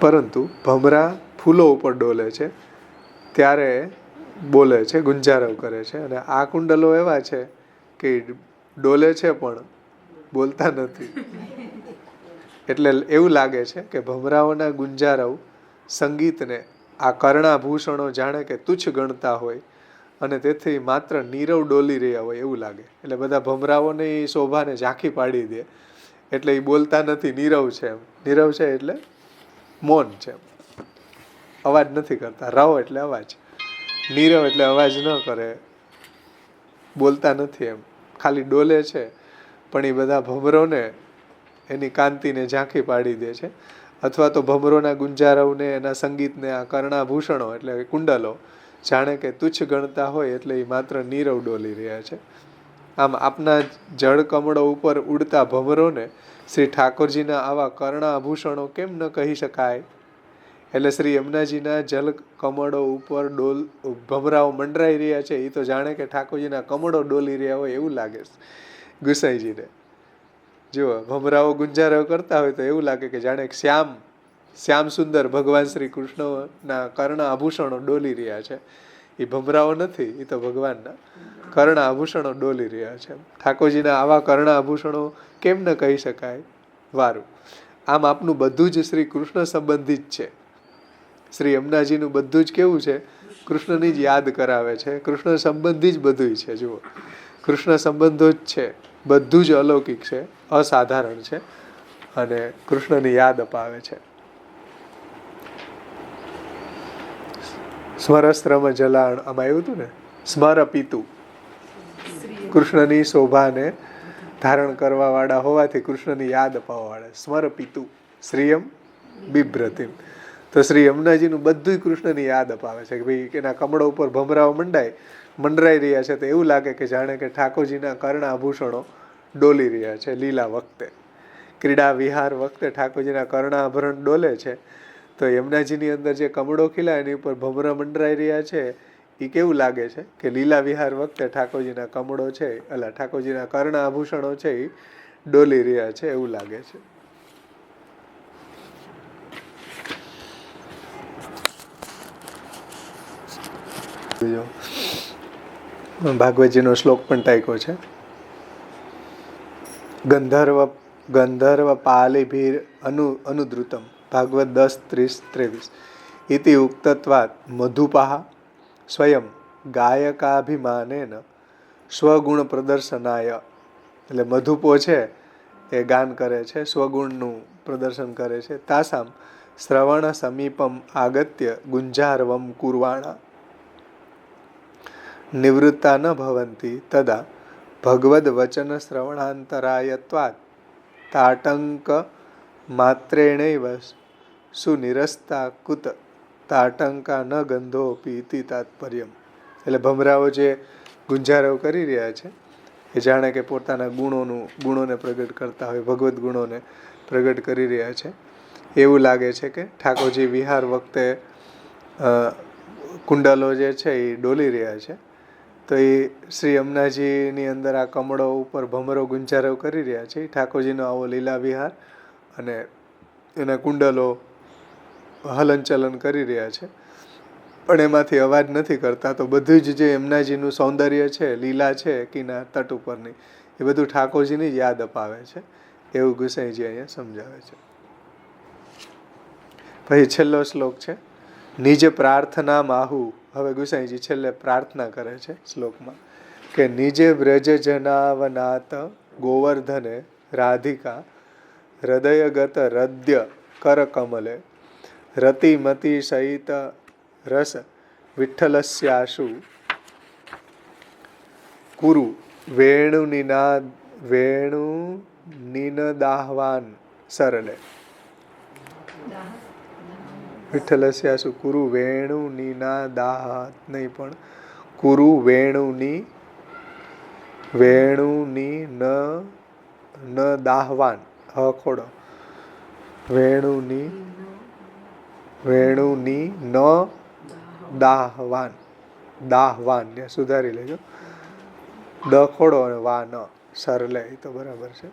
પરંતુ ભમરા ફૂલો ઉપર ડોલે છે ત્યારે બોલે છે, ગુંજારવ કરે છે. અને આ કુંડલો એવા છે કે ડોલે છે પણ બોલતા નથી. એટલે એવું લાગે છે કે ભમરાઓના ગુંજારવ સંગીતને આ કર્ણાભૂષણો જાણે કે તુચ્છ ગણતા હોય અને તેથી માત્ર નીરવ ડોલી રહ્યા હોય એવું લાગે. એટલે બધા ભમરાઓને એ શોભાને ઝાંખી પાડી દે. એટલે એ બોલતા નથી, નીરવ છે એમ. નીરવ છે એટલે મૌન છે, અવાજ નથી કરતા. રવ એટલે અવાજ, નીરવ એટલે અવાજ ન કરે, બોલતા નથી એમ, ખાલી ડોલે છે. પણ એ બધા ભમરોને એની કાંતિને ઝાંખી પાડી દે છે. અથવા તો ભમરોના ગુંજારવને એના સંગીતને આ કર્ણાભૂષણો એટલે કુંડલો જાણે કે તુચ્છ ગણતા હોય એટલે એ માત્ર નીરવ ડોલી રહ્યા છે. આમ આપના જળ કમળો ઉપર ઉડતા ભમરોને શ્રી ઠાકોરજીના આવા કર્ણાભૂષણો કેમ ન કહી શકાય? એટલે શ્રી યમુનાજીના જલ કમળો ઉપર ભમરાઓ મંડરાઈ રહ્યા છે. એ તો જાણે કે ઠાકોરજીના કમળો ડોલી રહ્યા હોય એવું લાગે ગુસાઈજીને. જુઓ, ભમરાઓ ગુંજારો કરતા હોય તો એવું લાગે કે જાણે શ્યામ સુંદર ભગવાન શ્રી કૃષ્ણના કર્ણ આભૂષણો ડોલી રહ્યા છે. એ ભમરાઓ નથી, એ તો ભગવાનના કર્ણ આભૂષણો ડોલી રહ્યા છે. ઠાકોરજીના આવા કર્ણ આભૂષણો કેમ ન કહી શકાય? વારું. આમ આપનું બધું જ શ્રી કૃષ્ણ સંબંધિત છે. શ્રી યમુનાજીનું બધું જ કેવું છે? કૃષ્ણની જ યાદ કરાવે છે. કૃષ્ણ સંબંધી જ બધું છે. જુઓ, કૃષ્ણ સંબંધો જ છે, બધું જ અલૌકિક છે, અસાધારણ છે અને કૃષ્ણની યાદ અપાવે છે. સ્મરસ્ત્રમ જલાણ, આમાં આવ્યું હતું ને, સ્મર પીતું, કૃષ્ણની શોભાને ધારણ કરવા વાળા હોવાથી કૃષ્ણની યાદ અપાવવા વાળા. સ્મર પીતું શ્રીયમ બિભ્રતિમ. તો શ્રી યમુનાજીનું બધું કૃષ્ણની યાદ અપાવે છે કે ભાઈ એના કમળો ઉપર ભમરાઓ મંડરાઈ રહ્યા છે. તો એવું લાગે કે જાણે કે ઠાકોરજીના કર્ણ આભૂષણો ડોલી રહ્યા છે. લીલા વખતે, ક્રીડા વિહાર વખતે ઠાકોરજીના કર્ણ આભરણ ડોલે છે. તો યમુનાજીની અંદર જે કમળો ખીલા એની ઉપર ભમરા મંડરાઈ રહ્યા છે. એ કેવું લાગે છે કે લીલા વિહાર વખતે ઠાકોરજીના કમળો છે, ઠાકોરજીના કર્ણ આભૂષણો છે એ ડોલી રહ્યા છે એવું લાગે છે. બીજો ભાગવતજીનો શ્લોક પણ ટાંક્યો છે. ગંધર્વ પાલિભીર અનુદ્રુતમ, ભાગવત 10:30-23. ઇતિ ઉક્તત્વાત મધુપાહ સ્વયં ગાયકાભિમાનેન સ્વગુણ પ્રદર્શનાય. એટલે મધુપો છે એ ગાન કરે છે, સ્વગુણનું પ્રદર્શન કરે છે. તાસામ શ્રવણ સમીપમ આગત્ય ગુંજારવમ કુર્વાણા નિવૃત્તા ન ભવંતી તદા ભગવદ વચન શ્રવણાંતરાયત્વાત તાટંક માત્રેણૈવ સુનિરસ્તા કુત તાટંકા ન ગંધોપી ઇતિ તાત્પર્યમ. એટલે ભમરાઓ જે ગુંજારવ કરી રહ્યા છે એ જાણે કે પોતાના ગુણોને પ્રગટ કરતા હોય, ભગવદ્ ગુણોને પ્રગટ કરી રહ્યા છે. એવું લાગે છે કે ઠાકોરજી વિહાર વખતે કુંડલો જે છે એ ડોલી રહ્યા છે. તો એ શ્રી યમુનાજીની અંદર આ કમળો ઉપર ભમરો ગુંજારવ કરી રહ્યા છે. ઠાકોરજીનો આવો લીલા વિહાર અને એના કુંડલો હલનચલન કરી રહ્યા છે, પણ એમાંથી અવાજ નથી કરતા. તો બધું જ જે યમુનાજીનું સૌંદર્ય છે, લીલા છે કિનાર તટ ઉપરની, એ બધું ઠાકોરજીની જ યાદ અપાવે છે એવું ગુસાઈજી અહીંયા સમજાવે છે. પછી છેલ્લો શ્લોક છે નિજ પ્રાર્થના માહુ. હવે ગુસાઈજી છેલ્લે પ્રાર્થના કરે છે શ્લોકમાં કે નિજે વ્રજ જનાવનાથ ગોવર્ધને રાધિકા હૃદયગત હૃદય કર કમલે રતિમતી સહિત રસ વિઠ્ઠલસ્યાશુ કુરુ વેણુનિનદાહવાન સરલે. વિઠ્ઠલસ્યાશુ કુરુ વેણુનિનાદાહ નહીં પણ કુરુ વેણુની ન દાહવાન. ખોડો વેણુની ન દાહવાન ને સુધારી લેજો. દ ખોડો અને વા ન સરલે, એ તો બરાબર છે.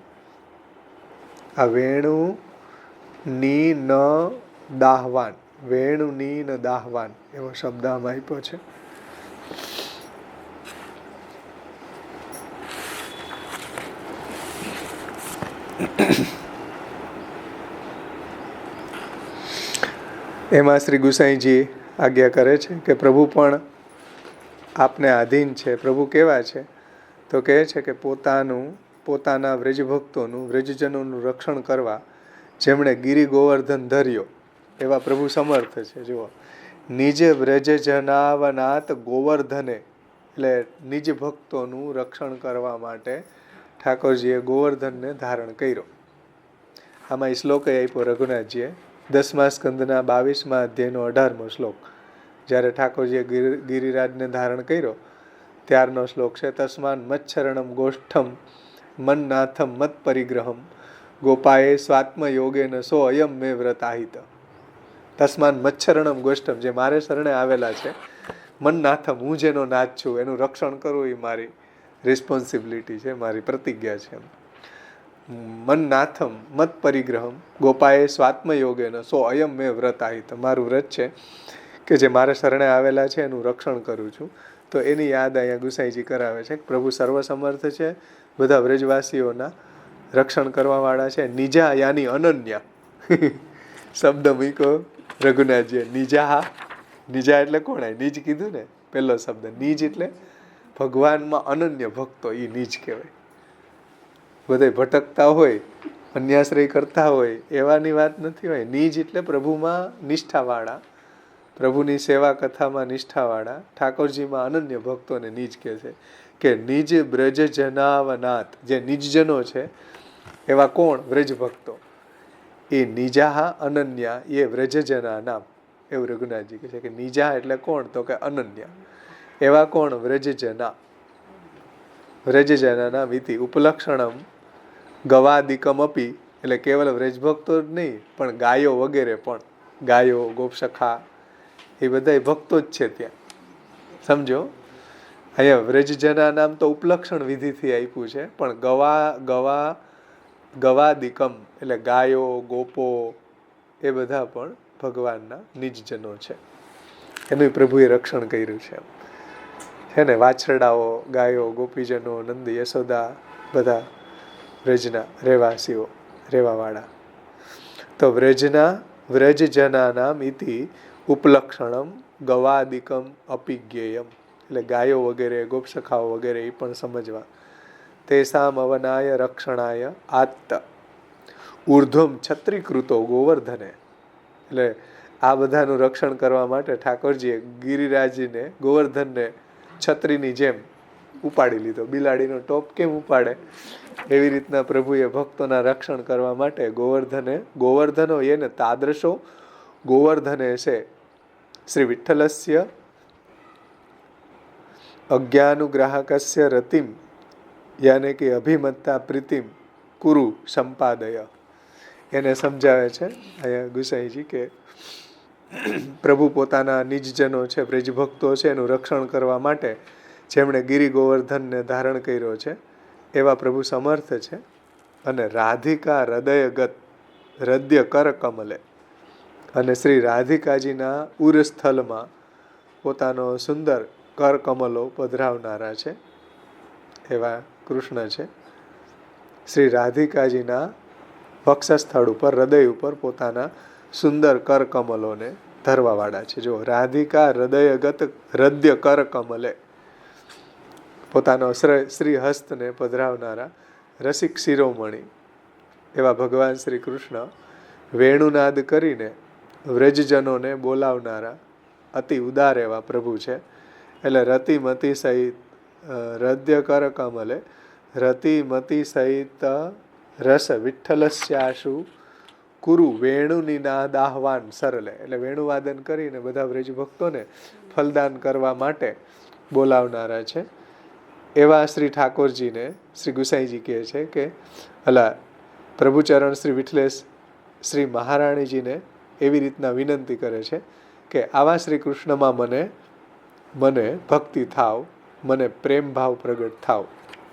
આ વેણુની ન દાહવાન, વેણુની ન દાહવાન એવો શબ્દ આમાં આપ્યો છે. એમાં શ્રી ગુસાઈજી આજ્ઞા કરે છે કે પ્રભુ પણ આપને આધીન છે. પ્રભુ કેવા છે તો કહે છે કે પોતાના વ્રજભક્તોનું વ્રજજનોનું રક્ષણ કરવા જેમણે ગિરિ ગોવર્ધન ધર્યો એવા પ્રભુ સમર્થ છે. જુઓ, નિજ વ્રજ જનાવનાથ ગોવર્ધને, એટલે નિજ ભક્તોનું રક્ષણ કરવા માટે ઠાકોરજીએ ગોવર્ધનને ધારણ કર્યો. આમાં એ શ્લોક આપ્યો રઘુનાથજીએ 10મા સ્કંદના 22મા અધ્યાયનો 18મો શ્લોક. જ્યારે ઠાકોરજીએ ગિરિરાજને ધારણ કર્યો ત્યારનો શ્લોક છે. તસ્માન મચ્છરણમ ગોષ્ઠમ મન્નાથમ મત પરિગ્રહમ ગોપાએ સ્વાત્મ યોગેન સો અયમ મે વ્રતાહિત. તસ્માન મચ્છરણમ ગોષ્ઠમ, જે મારે શરણે આવેલા છે, મન્નાથમ, હું જેનો નાથ છું એનું રક્ષણ કરવું એ મારી રિસ્પોન્સિબિલિટી છે, મારી પ્રતિજ્ઞા છે. મન્નાથમ મત પરિગ્રહમ ગોપાએ સ્વાત્મ યોગેન સો અયમ મે વ્રતાહિત, મારું વ્રત છે કે જે મારે શરણે આવેલા છે એનું રક્ષણ કરું છું. તો એની યાદ અહીંયા ગુસાઈજી કરાવે છે કે પ્રભુ સર્વસમર્થ છે, બધા વ્રજવાસીઓના રક્ષણ કરવાવાળા છે. નિજા યાની અનન્યા શબ્દ મૂક્યો રઘુનાથજીએ. નિજા, નિજા એટલે કોણ? નિજ કીધું ને, પહેલો શબ્દ નિજ એટલે ભગવાનમાં અનન્ય ભક્તો, એ નિજ કહેવાય. બધે ભટકતા હોય, અન્યાશ્રય કરતા હોય એવાની વાત નથી હોય. નિજ એટલે પ્રભુમાં નિષ્ઠાવાળા, પ્રભુની સેવા કથામાં નિષ્ઠાવાળા, ઠાકોરજીમાં અનન્ય ભક્તોને નિજ કહે છે. કે નિજ બ્રજ જનાવનાથ, જે નિજજનો છે એવા કોણ? વ્રજ ભક્તો. એ નિજાહા અનન્યા એ વ્રજજના નામ, એવું રઘુનાથજી કહે છે. કે નિજા એટલે કોણ? તો કે અનન્ય. એવા કોણ? વ્રજજના. વ્રજજના નામ ઇતિ ઉપલક્ષણમ ગવાદિકમ અપી, એટલે કેવલ વ્રજભક્તો જ નહીં પણ ગાયો વગેરે પણ, ગાયો, ગોપસખા, એ બધા ભક્તો જ છે ત્યાં. સમજો, અહીંયા વ્રજજના નામ તો ઉપલક્ષણ વિધિથી આપ્યું છે, પણ ગવાદિકમ એટલે ગાયો, ગોપો, એ બધા પણ ભગવાનના નિજજનો છે. એનું પ્રભુએ રક્ષણ કર્યું છે ને. વાછરડાઓ, ગાયો, ગોપીજનો, નંદ, યશોદા, બધા વ્રજના રહેવાસીઓ, રહેવાવાળા. તો વ્રજજના નામ ઇતિ ઉપલક્ષણમ ગવાદિકમ અપિજ્ઞેયમ, એટલે ગાયો વગેરે, ગોપસખાઓ વગેરે એ પણ સમજવા. તેસામ અવનાય રક્ષણાય આત્ત ઉર્ધ્વમ છત્રીકૃતો ગોવર્ધને, એટલે આ બધાનું રક્ષણ કરવા માટે ઠાકોરજીએ ગિરિરાજને, ગોવર્ધનને છત્રીની જેમ ઉપાડી લીધો. બિલાડીનો ટોપ કેમ ઉપાડે એવી રીતના પ્રભુએ ભક્તોના રક્ષણ કરવા માટે ગોવર્ધનો એને તાદ્રશો ગોવર્ધને છે શ્રી વિઠ્ઠલસ્ય અજ્ઞાનુગ્રાહકસ્ય રતિમ યાને કે અભિમત્તા પ્રીતિમ કુરુ સંપાદય. એને સમજાવે છે અહીંયા ગુસાઈજી કે પ્રભુ પોતાના નિજજનો છે, બ્રજભક્તો છે, એનું રક્ષણ કરવા માટે જેમણે ગિરિ ગોવર્ધનને ધારણ કર્યો છે એવા પ્રભુ સમર્થ છે. અને રાધિકા હૃદયગત હૃદય કર કમલે, અને શ્રી રાધિકાજીના ઉરસ્થલમાં પોતાનો સુંદર કર કમલો પધરાવનારા છે એવા કૃષ્ણ છે. શ્રી રાધિકાજીના વક્ષસ્થળ ઉપર, હૃદય ઉપર પોતાના સુંદર કર કમલોને ધરવાવાળા છે. જો રાધિકા હૃદયગત હૃદય કર કમલે, પોતાનો શ્રી હસ્તને પધરાવનારા રસિક શિરોમણી એવા ભગવાન શ્રી કૃષ્ણ વેણુનાદ કરીને વ્રજજનોને બોલાવનારા અતિ ઉદાર એવા પ્રભુ છે. એટલે રતિમતી સહિત હૃદય કર કમલે રતિમતી સહિત રસ વિઠ્ઠલસ્યાશુ કુરુ વેણુનિનાદાહવાન સરલે, એટલે વેણુવાદન કરીને બધા વ્રજભક્તોને ફલદાન કરવા માટે બોલાવનારા છે. એવા શ્રી ઠાકોરજીને શ્રી ગુસાઈજી કહે છે કે પ્રભુચરણ શ્રી વિઠ્ઠલેશ શ્રી મહારાણીજીને એવી રીતના વિનંતી કરે છે કે આવા શ્રી કૃષ્ણમાં મને ભક્તિ થાવ, મને પ્રેમ ભાવ પ્રગટ થાવ.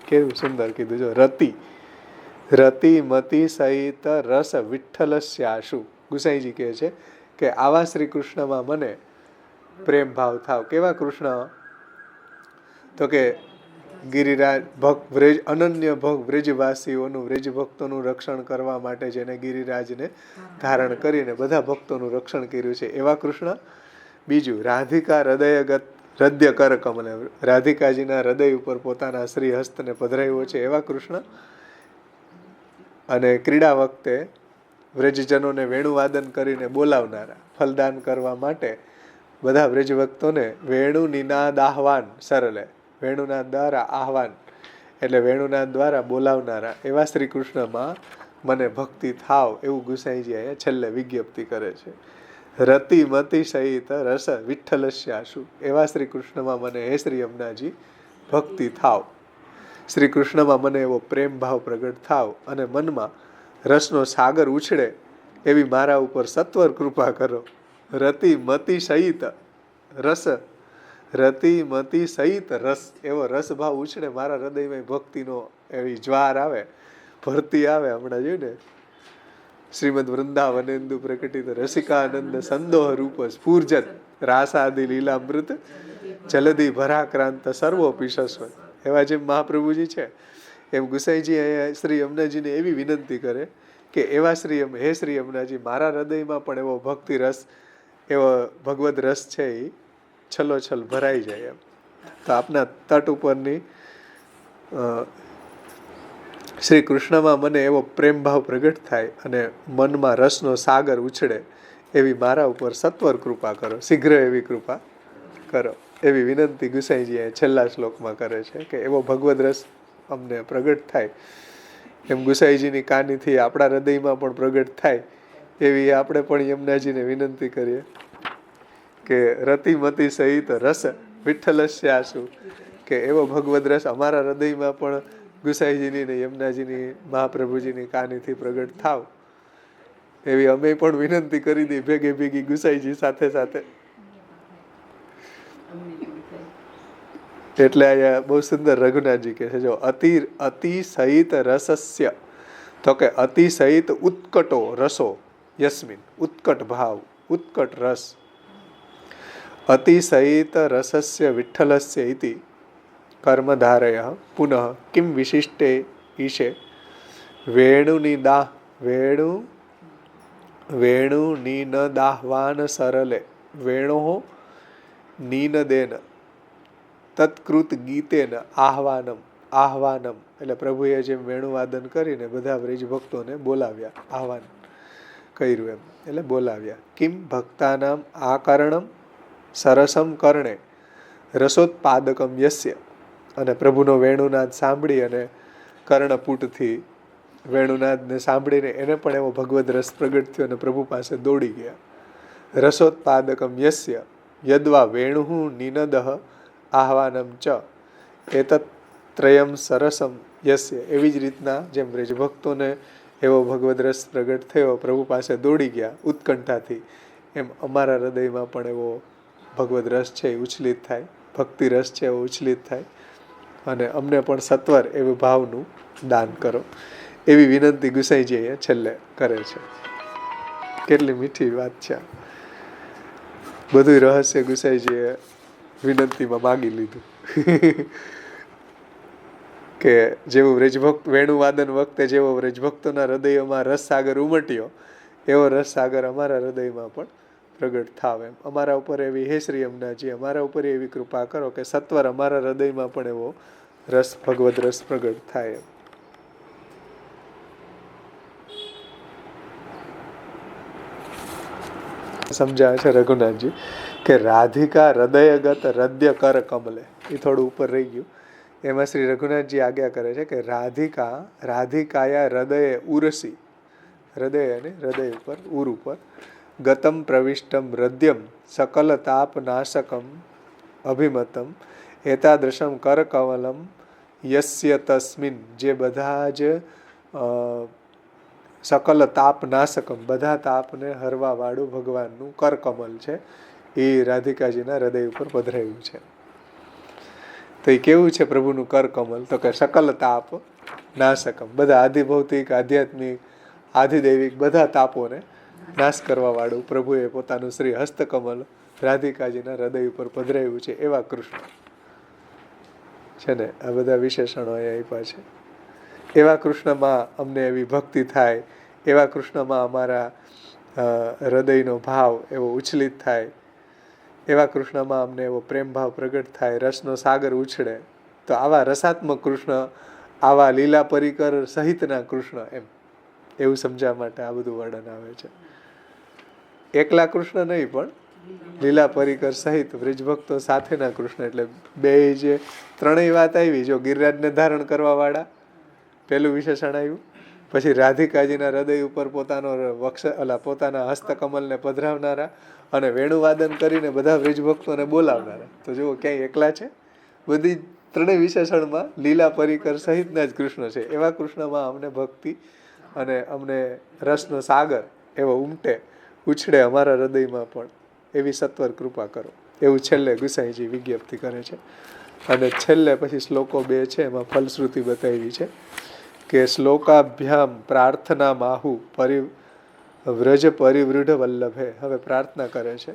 કેવું સુંદર કીધું. જો રતિમતી સહિત રસ વિઠ્ઠલસ્યાશુ, ગુસાઈજી કહે છે કે આવા શ્રી કૃષ્ણમાં મને પ્રેમ ભાવ થાવ. કેવા કૃષ્ણ? તો કે ગિરિરાજ વ્રજ અનન્ય વ્રજવાસીઓનું વ્રજ ભક્તોનું રક્ષણ કરવા માટે જેને ગિરિરાજને ધારણ કરીને બધા ભક્તોનું રક્ષણ કર્યું છે એવા કૃષ્ણ. બીજું, રાધિકા હૃદયગત હૃદય કર કમલે, રાધિકાજીના હૃદય ઉપર પોતાના શ્રી હસ્તને પધરાવ્યો છે એવા કૃષ્ણ. અને ક્રીડા વખતે વ્રજજનોને વેણુવાદન કરીને બોલાવનારા, ફલદાન કરવા માટે બધા વ્રજ ભક્તોને વેણુ નિનાદ આહવાન સરલે, વેણુનાદ દ્વારા આહવાન એટલે વેણુનાદ દ્વારા બોલાવનારા એવા શ્રી કૃષ્ણમાં મને ભક્તિ થાવ એવું ગુસાઈજી અહીંયા છેલ્લે વિજ્ઞપ્તિ કરે છે. રતિ મતિ સહિત રસ વિઠ્ઠલસ્યાશુ, એવા શ્રી કૃષ્ણમાં મને હે શ્રી યમુનાજી ભક્તિ થાવ, શ્રી કૃષ્ણમાં મને એવો પ્રેમ ભાવ પ્રગટ થાવ અને મનમાં રસનો સાગર ઉછળે એવી મારા ઉપર સત્વર કૃપા કરો. રતિ મતિ સહિત રસ, રતિ મતિ સહિત રસ, એવો રસભાવ ઉછળે મારા હૃદયમાં, ભક્તિનો એવી જ્વાર આવે, ભરતી આવે. હમણાં જોયું ને, શ્રીમદ વૃંદાવનેન્દુ પ્રકટિત રસિકાનંદ સંદોહ રૂપ સ્ફૂર્જત રાસાદિ લીલામૃત જલધિ ભરાક્રાંત સર્વોપી શશ્વત, એવા જેમ મહાપ્રભુજી છે એમ ગુસાઈજી અહીંયા શ્રી યમુનાજીને એવી વિનંતી કરે કે એવા હે શ્રી યમુનાજી, મારા હૃદયમાં પણ એવો ભક્તિ રસ, એવો ભગવદ રસ છે એ છલોછલ ભરાઈ જાય એમ. તો આપના તટ ઉપરની શ્રી કૃષ્ણમાં મને એવો પ્રેમ ભાવ પ્રગટ થાય અને મનમાં રસનો સાગર ઉછળે એવી મારા ઉપર સત્વર કૃપા કરો, શીઘ્ર એવી કૃપા કરો, એવી વિનંતી ગુસાઈજી છેલ્લા શ્લોકમાં કરે છે કે એવો ભગવદ રસ અમને પ્રગટ થાય એમ ગુસાઈજીની કાનીથી આપણા હૃદયમાં પણ પ્રગટ થાય એવી આપણે પણ યમુનાજીને વિનંતી કરીએ કે રતિમતી સહિત રસ વિઠ્ઠલસ્યાશુ, કે એવો ભગવદ રસ અમારા હૃદયમાં પણ ગુસાઈજીની ને યમુનાજીની મહાપ્રભુજીની કાનીથી પ્રગટ થાવ એવી અમે પણ વિનંતી કરી દી ભેગી ગુસાઈજી સાથે સાથે. એટલે અહીંયા બહુ સુંદર રઘુનાથજી કહે છે, જો અતિ સહિત રસસ્ય, તો કે અતિ સહિત ઉત્કટો રસો યસ્મિન, ઉત્કટ ભાવ, ઉત્કટ રસ, અતિ સહિત રસસ્ય વિઠ્ઠલસ્ય ઇતિ કર્મધારય પુનઃ કિમ વિશિષ્ટે ઈશે વેણુનીનદાહવાન સરલે વેણો નીનદેન તત્કૃત ગીતેન આહવાનમ. આહવાનમ એટલે પ્રભુએ જેમ વેણુવાદન કરીને બધા વ્રજ ભક્તોને બોલાવ્યા, આહવાન કર્યું એમ એટલે બોલાવ્યા. કિમ ભક્તાનામ આકરણમ સરસમ કર્ણે રસોત્પાદકમ યસ્ય, અને પ્રભુનો વેણુનાદ સાંભળી અને કર્ણપુટથી વેણુનાદને સાંભળીને એને પણ એવો ભગવદ રસ પ્રગટ થયો અને પ્રભુ પાસે દોડી ગયા. રસોત્પાદકમ યસ્ય યદ્વા વેણુ નિનદઃ આહવાનમ ચ એતત્ ત્રયમ સરસમ યસ્ય, એવી જ રીતના જેમ વ્રજભક્તોને એવો ભગવદ રસ પ્રગટ થયો, પ્રભુ પાસે દોડી ગયા ઉત્કંઠાથી, એમ અમારા હૃદયમાં પણ એવો ભગવદ રસ છે એ ઉછલિત થાય, ભક્તિ રસ છે એવો ઉછલિત થાય અને અમને પણ સત્વર એવું ભાવનું દાન કરો એવી વિનંતી ગુસાઈજી અહીંયા છેલ્લે કરે છે. કેટલી મીઠી વાત છે. બધું રહસ્ય ગુસાઈજીએ વિનંતીમાં માગી લીધું કે જેવું વ્રજભક્ત વેણુવાદન વખતે જેવો વ્રજભક્તોના હૃદયોમાં રસ સાગર ઉમટ્યો એવો રસ સાગર અમારા હૃદયમાં પણ પ્રગટ થાવ એમ. અમારા ઉપર એવી હે શ્રી યમુનાજી, અમારા ઉપર એવી કૃપા કરો કે સત્વર અમારા હૃદયમાં પણ એવો રસ ભગવદ રસ પ્રગટ થાય એમ. સમજાવે છે રઘુનાથજી કે રાધિકા હૃદયગત હૃદય કર કમલે, એ થોડું ઉપર રહી ગયું. એમાં શ્રી રઘુનાથજી આજ્ઞા કરે છે કે રાધિકાયા હૃદય ઉરસી, હૃદય અને હૃદય ઉપર ઉર ઉપર ગતમ પ્રવિષ્ટમ હૃદયમ સકલ તાપ નાશકમ અભિમતમ એતાદૃશમ કર કમલમ યસ્ય તસ્મિન, જે બધા જ સકલ તાપ નાશકમ બધા તાપને હરવા વાળું ભગવાનનું કરકમલ છે એ રાધિકાજીના હૃદય ઉપર પધરાયું છે. તો એ કેવું છે પ્રભુનું કરકમલ? તો કે સકલ તાપ નાશકમ, બધા આધિભૌતિક આધ્યાત્મિક આધિદૈવિક બધા તાપોને નાશ કરવા વાળું પ્રભુએ પોતાનું શ્રી હસ્તકમલ રાધિકાજીના હૃદય ઉપર પધરાયું છે એવા કૃષ્ણ છે ને, આ બધા વિશેષણો એ આપ્યા છે. એવા કૃષ્ણમાં અમને એવી ભક્તિ થાય, એવા કૃષ્ણમાં અમારા હૃદયનો ભાવ એવો ઉછલિત થાય, એવા કૃષ્ણમાં અમને એવો પ્રેમ ભાવ પ્રગટ થાય, રસનો સાગર ઉછળે. તો આવા રસાત્મક કૃષ્ણ, આવા લીલા પરિકર સહિતના કૃષ્ણ, એમ એવું સમજવા માટે આ બધું વર્ણન આવે છે. એકલા કૃષ્ણ નહીં, પણ લીલા પરિકર સહિત વ્રજભક્તો સાથેના કૃષ્ણ. એટલે બે જે ત્રણેય વાત આવી. જો ગિરિરાજને ધારણ કરવા વાળા પેલું વિશેષણ આવ્યું, પછી રાધિકાજીના હૃદય ઉપર પોતાના હસ્તકમલને પધરાવનારા અને વેણુવાદન કરીને બધા વ્રજભક્તોને બોલાવનારા. તો જુઓ ક્યાંય એકલા છે. બધી ત્રણેય વિશેષણમાં લીલા પરિકર સહિતના જ કૃષ્ણ છે. એવા કૃષ્ણમાં અમને ભક્તિ અને અમને રસનો સાગર એવો ઉમટે, ઉછળે અમારા હૃદયમાં પણ, એવી સત્વર કૃપા કરો. એવું છેલ્લે ગુસાઈજી વિજ્ઞપ્તિ કરે છે. અને છેલ્લે પછી શ્લોકો 2 છે, એમાં ફલશ્રુતિ બતાવી છે કે શ્લોકાભ્યામ પ્રાર્થના માહુ વ્રજ પરિવૃઢ વલ્લભે. હવે પ્રાર્થના કરે છે.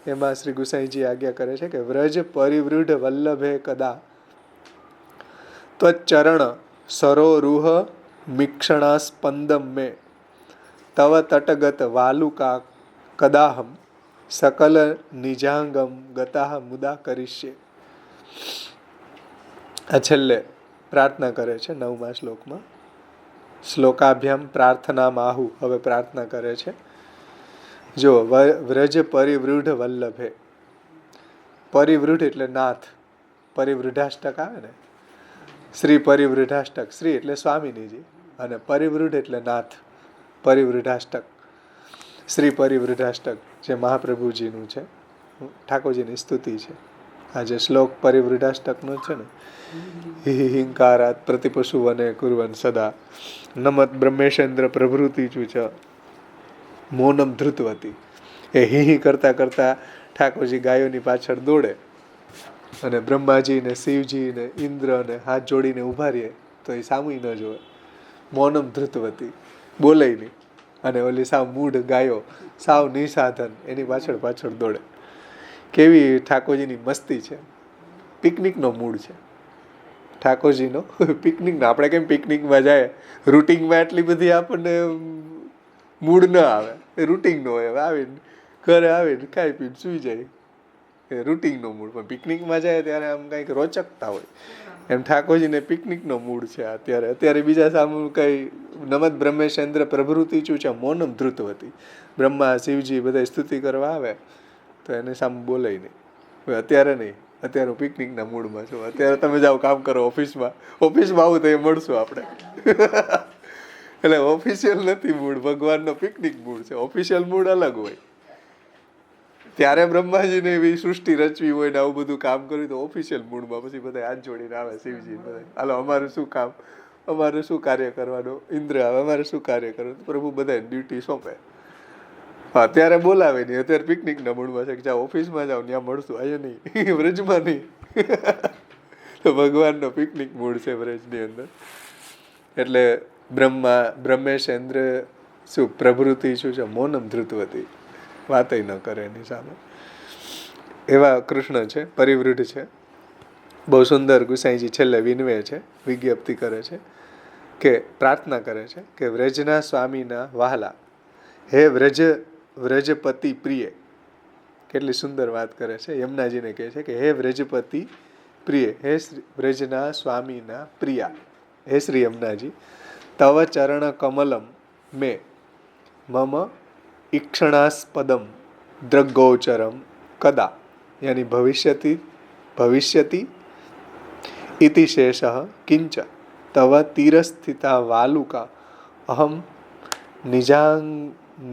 એમાં શ્રી ગુસાઈજી આજ્ઞા કરે છે કે વ્રજ પરિવૃઢ વલ્લભે કદા ત્વચરણ સરોરુહ મિક્ષણાસ્પંદમ મે તવ તટગત વાલુકા કદાહમ સકલ નિજાંગમ ગતાહ મુદા કરીશ્યે. આ છેલ્લે પ્રાર્થના કરે છે 9મા શ્લોકમાં. શ્લોકાભ્યામ પ્રાર્થના માહુ. હવે પ્રાર્થના કરે છે. જો વ્રજ પરિવૃઢ વલ્લભે. પરિવૃઢ એટલે નાથ. પરિવૃઢાષ્ટક આવે ને, શ્રી પરિવૃઢાષ્ટક. શ્રી એટલે સ્વામિનીજી અને પરિવૃઢ એટલે નાથ. પરિવૃઢાષ્ટક, શ્રી પરિવૃઢાષ્ટક જે મહાપ્રભુજીનું છે, ઠાકોરજીની સ્તુતિ છે. આ જે શ્લોક પરિવૃઢાષ્ટકનો છે ને, હિંકારાત પ્રતિપશુ વને કુર્વન સદા નમત બ્રહ્મેશેન્દ્ર પ્રભૃતિ ચુચ મૌનમ ધૃતવતી. એ હિ કરતા કરતા ઠાકોરજી ગાયોની પાછળ દોડે અને બ્રહ્માજી ને શિવજી ને ઇન્દ્ર ને હાથ જોડીને ઉભા રહે તો એ સામુય ન જોવે. મૌનમ ધૃતવતી, બોલે નહીં. અને ઓલી સાવ મૂઢ ગાયો, સાવ નિસાધન, એની પાછળ પાછળ દોડે. કેવી ઠાકોરજીની મસ્તી છે. પિકનિકનો મૂડ છે ઠાકોરજીનો. પિકનિકનો, આપણે કેમ પિકનિકમાં જાય, રૂટિનમાં એટલી બધી આપણને મૂડ ન આવે, એ રૂટિનનો હોય. હવે આવીને ઘરે આવીને ખાઈ પીને સૂઈ જાય, એ રૂટિનનો મૂડ. પણ પિકનિકમાં જાય ત્યારે આમ કંઈક રોચકતા હોય. એમ ઠાકોરજીને પિકનિકનો મૂડ છે અત્યારે બીજા સામે કંઈ નમત બ્રહ્મેશેન્દ્ર પ્રભૃતિ ચૂચા મૌનમ ધૃતવતી. બ્રહ્મા શિવજી બધા સ્તુતિ કરવા આવે તો એને સામે બોલે નહીં. અત્યારે નહીં, અત્યારે હું પિકનિકના મૂડમાં છું. અત્યારે તમે જાઓ કામ કરો ઓફિસમાં આવું તો એ મળશું આપણે. એટલે ઓફિશિયલ નથી મૂડ, ભગવાનનો પિકનિક મૂડ છે. ઓફિશિયલ મૂડ અલગ હોય. ત્યારે બ્રહ્માજીને એવી સૃષ્ટિ રચવી હોય ને આવું બધું કામ કર્યું તો ઓફિશિયલ મૂડમાં પછી બધા હાથ જોડીને આવે. શિવજી બધા, હાલો અમારું શું કામ, અમારે શું કાર્ય કરવાનું. ઇન્દ્ર આવે, અમારે શું કાર્ય કરવાનું. પ્રભુ બધાને ડ્યુટી સોંપે. હા, ત્યારે બોલાવે નહીં. અત્યારે પિકનિકના મૂડમાં છે કે જાઓ ઓફિસમાં જાઓ, ત્યાં મળશું. અહીંયા નહીં, વ્રજમાં નહીં. તો ભગવાનનો પિકનિક મૂડ છે વ્રજની અંદર. એટલે બ્રહ્મેશેન્દ્ર શું પ્રભૃતિ શું છે, મૌનમ ધૃતવતી, વાતય ન કરે એની સામે. એવા કૃષ્ણ છે, પરિવૃઢ છે. બહુ સુંદર ગુસાઈજી છેલ્લે વિનવે છે, વિજ્ઞપ્તિ કરે છે કે પ્રાર્થના કરે છે કે વ્રજના સ્વામીના વહાલા, હે વ્રજપતિ પ્રિય. કેટલી સુંદર વાત કરે છે. યમુનાજીને કહે છે કે હે વ્રજપતિ પ્રિય, હે વ્રજના સ્વામીના પ્રિયા, હે શ્રી યમુનાજી, તવ ચરણ કમલમ મે મમ ઈક્ષણાસ્પદમ દ્રગોચરમ કદા યાની ભવિષ્યતિ ઇતિ શેષ કિંચ તવ તીરસ્થિતા વાલુકા અહમ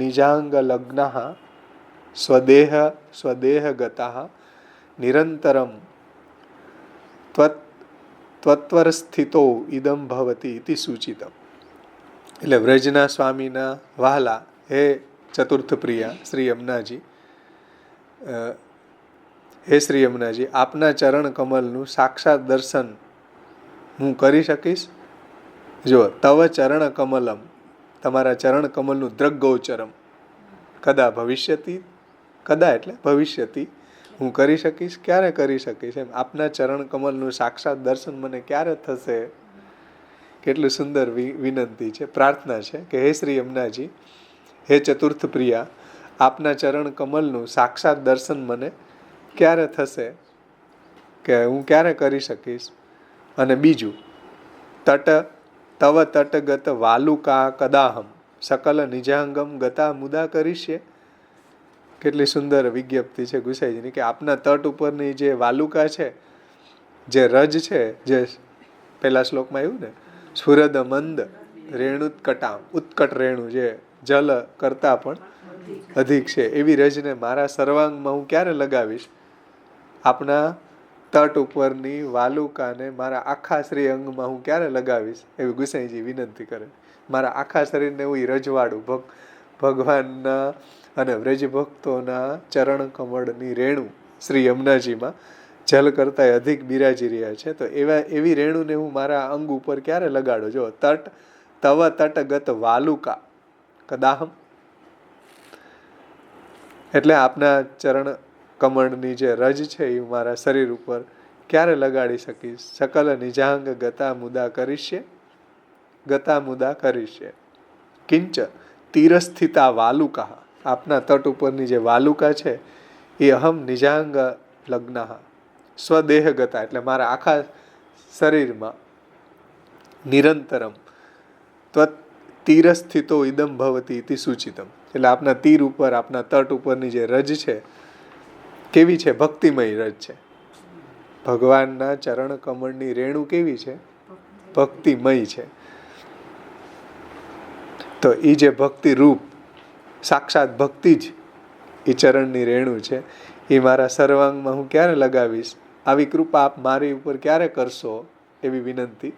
નિજાંગલગ્નઃ સ્વદેહગતઃ નિરંતરમ ત્વત્વરસ્થિતો ઇદમ ભવતિ ઇતિ સૂચિતમ. એટલે વ્રજના સ્વામીના વહાલા, હે ચતુર્થ પ્રિયા શ્રી યમુનાજી, હે શ્રી યમુનાજી, આપના ચરણ કમલનું સાક્ષાત દર્શન હું કરી શકીશ. જો તવ ચરણ કમલમ, તમારા ચરણ કમલનું દ્રગોચરમ, કદા ભવિષ્યતિ, કદા એટલે ભવિષ્યતિ, હું કરી શકીશ? ક્યારે કરી શકીશ? એમ આપના ચરણ કમલનું સાક્ષાત દર્શન મને ક્યારે થશે? કેટલું સુંદર વિનંતી છે, પ્રાર્થના છે કે હે શ્રી યમુનાજી, હે ચતુર્થ પ્રિયા, આપના ચરણ કમલનું સાક્ષાત દર્શન મને ક્યારે થશે, કે હું ક્યારે કરી શકીશ? અને બીજું, તવ તટગત વાલુકા કદાહમ સકલ નિજાંગમ ગતા મુદા કરીશે. કેટલી સુંદર વિજ્ઞપ્તિ છે ગુસાઈજીની કે આપના તટ ઉપરની જે વાલુકા છે, જે રજ છે, જે પેલા શ્લોકમાં આવ્યું ને, સ્ફુરદ મંદ રેણુત્કટામ, ઉત્કટ રેણુ જે જલ કરતા પણ અધિક છે, એવી રજને મારા સર્વાંગમાં હું ક્યારે લગાવીશ? આપના તટ ઉપરની વાલુકાને મારા આખા શ્રી અંગમાં હું ક્યારે લગાવીશ? એવી ગુસાઈજી વિનંતી કરે. મારા આખા શરીરને હું રજવાડું ભગવાનના અને વ્રજ ભક્તોના ચરણ કમળની રેણુ શ્રી યમુનાજીમાં જલ કરતા અધિક બિરાજી રહ્યા છે, તો એવી રેણુને હું મારા અંગ ઉપર ક્યારે લગાડું? જો તવ તટગત વાલુકા કદાહમ, એટલે આપના ચરણ કમળની જે રજ છે એ મારા શરીર ઉપર ક્યારે લગાડી શકીશ? સકલ નિજાંગ ગતા મુદા કરીશે, ગતા મુદા કરીશે. કિંચ તીરસ્થિતા વાલુકા, આપના તટ ઉપરની જે વાલુકા છે એ અહમ નિજાંગ લગ્ન સ્વદેહ ગતા, એટલે મારા આખા શરીરમાં નિરંતરમ તીરસ્થિતો ઇદમ ભવતી ઇતિ સૂચિતમ, એટલે આપના તીર ઉપર, આપના તટ ઉપરની જે રજ છે કેવી છે? ભક્તિમય રજ છે. ભગવાનના ચરણ કમળની રેણુ કેવી છે? ભક્તિમય છે. તો એ જે ભક્તિ રૂપ સાક્ષાત ભક્તિ જ એ ચરણની રેણુ છે, એ મારા સર્વાંગમાં હું ક્યારે લગાવીશ? આવી કૃપા આપ મારી ઉપર ક્યારે કરશો? એવી વિનંતી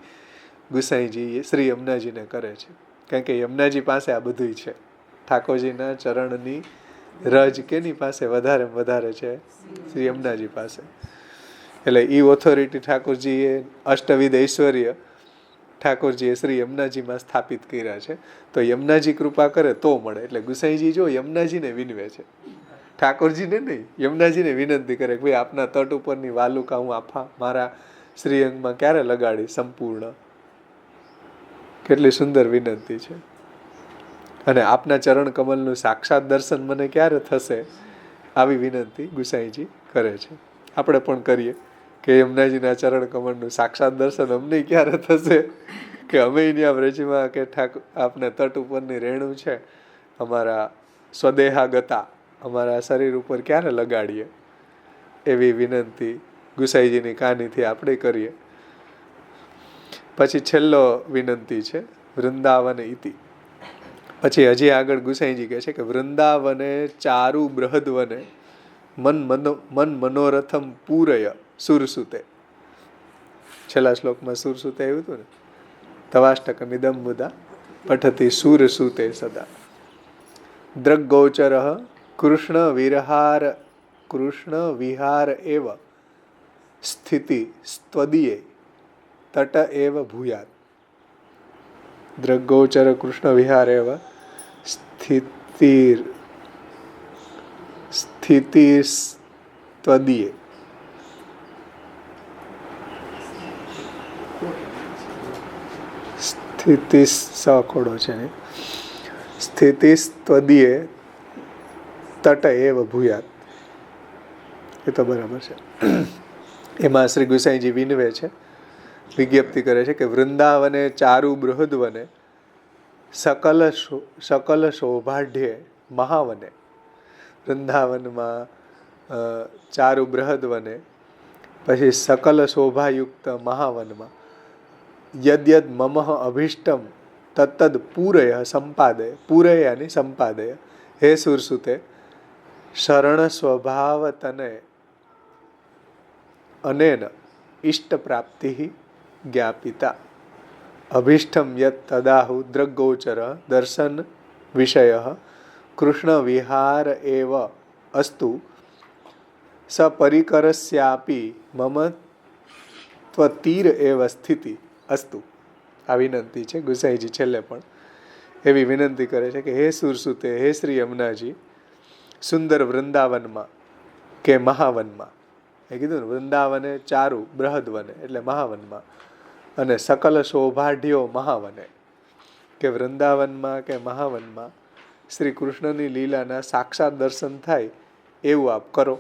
ગુસાઈજી શ્રી યમુનાજીને કરે છે. કારણ કે યમુનાજી પાસે આ બધું છે. ઠાકોરજીના ચરણની રજ કેની પાસે વધારે છે? શ્રી યમુનાજી પાસે. એટલે એ ઓથોરિટી ઠાકોરજીએ અષ્ટવિધ ઐશ્વર્ય ઠાકોરજીએ શ્રી યમુનાજીમાં સ્થાપિત કર્યા છે. તો યમુનાજી કૃપા કરે તો મળે. એટલે ગુસાઈજી જો યમુનાજીને વિનવે છે, ઠાકોરજીને નહીં, યમુનાજીને વિનંતી કરે કે ભાઈ આપના તટ ઉપરની વાલુકા હું મારા શ્રીઅંગમાં ક્યારે લગાડી સંપૂર્ણ. કેટલી સુંદર વિનંતી છે. અને આપના ચરણ કમલનું સાક્ષાત દર્શન મને ક્યારે થશે? આવી વિનંતી ગુસાઈજી કરે છે. આપણે પણ કરીએ કે યમુનાજીના ચરણ કમળનું સાક્ષાત દર્શન અમને ક્યારે થશે, કે અમે ત્યાં વ્રજમાં કે આપને તટ ઉપરની રેણુ છે અમારા સ્વદેહાગતા, અમારા શરીર ઉપર ક્યારે લગાડીએ? એવી વિનંતી ગુસાઈજીની કાનીથી આપણે કરીએ. પછી છેલ્લો વિનંતી છે વૃંદાવન ઇતિ. પછી હજી આગળ ગુસાઈજી કહે છે કે વૃંદાવને ચારુ બૃહદવને મન મનોરથમ પૂરય સુરસુતે. છેલ્લા શ્લોકમાં સુરસુતે આવ્યું હતું ને, તવાષ્ટકમિદમ મુદા પઠતી સુરસુતે સદા. દ્રગ્ગોચર કૃષ્ણ વિહાર એવ સ્થિતિ સ્ત્વદીયે તટ એવ ભૂયાત. દ્રગ્ગોચર કૃષ્ણ વિહાર એવ સ્થિતિ સ્ત્વદીયે. સ્થિતિ સખોડો છે ને, સ્થિતિ સ્ત્વદીયે તટ એવ ભૂયાત. એ તો બરાબર છે. એમાં શ્રી ગુસાઈજી વિનવે છે, વિજ્ઞપ્તિ કરે છે કે વૃંદાવને ચારુ બૃહદવને સકલ સૌભાઢ્ય મહાવને. વૃંદાવનમાં ચારુ બૃહદવને, પછી સકલ શોભાયુક્ત મહાવનમાં યદ્યદ મમ અભિષ્ટમ તત્તદ પૂરય સંપાદય. પૂરયાની સંપાદય. હે સુરસુતે, શરણ સ્વભાવ તને અનેન ઇષ્ટ પ્રાપ્તિ જ્ઞાપિતા. અભિષ્ટમ યત તદાહુ દ્રગ્ગોચર દર્શન વિષય કૃષ્ણ વિહાર એવ અસ્તુ સપરિકરસ્યાપી મમ ત્વતીર એવ સ્થિતિ અસ્તુ. આ વિનંતી છે ગુસાઈજી છેલ્લે પણ એવી વિનંતી કરે છે કે હે સુરસુતે, હે શ્રી યમુનાજી, સુંદર વૃંદાવનમાં કે મહાવનમાં, એ કીધું ને વૃંદાવને ચારુ બૃહદવને એટલે મહાવનમાં, અને સકલ સૌભાઢ્યો મહાવને, કે વૃંદાવનમાં કે મહાવનમાં શ્રી કૃષ્ણની લીલાના સાક્ષાત દર્શન થાય એવું આપ કરો.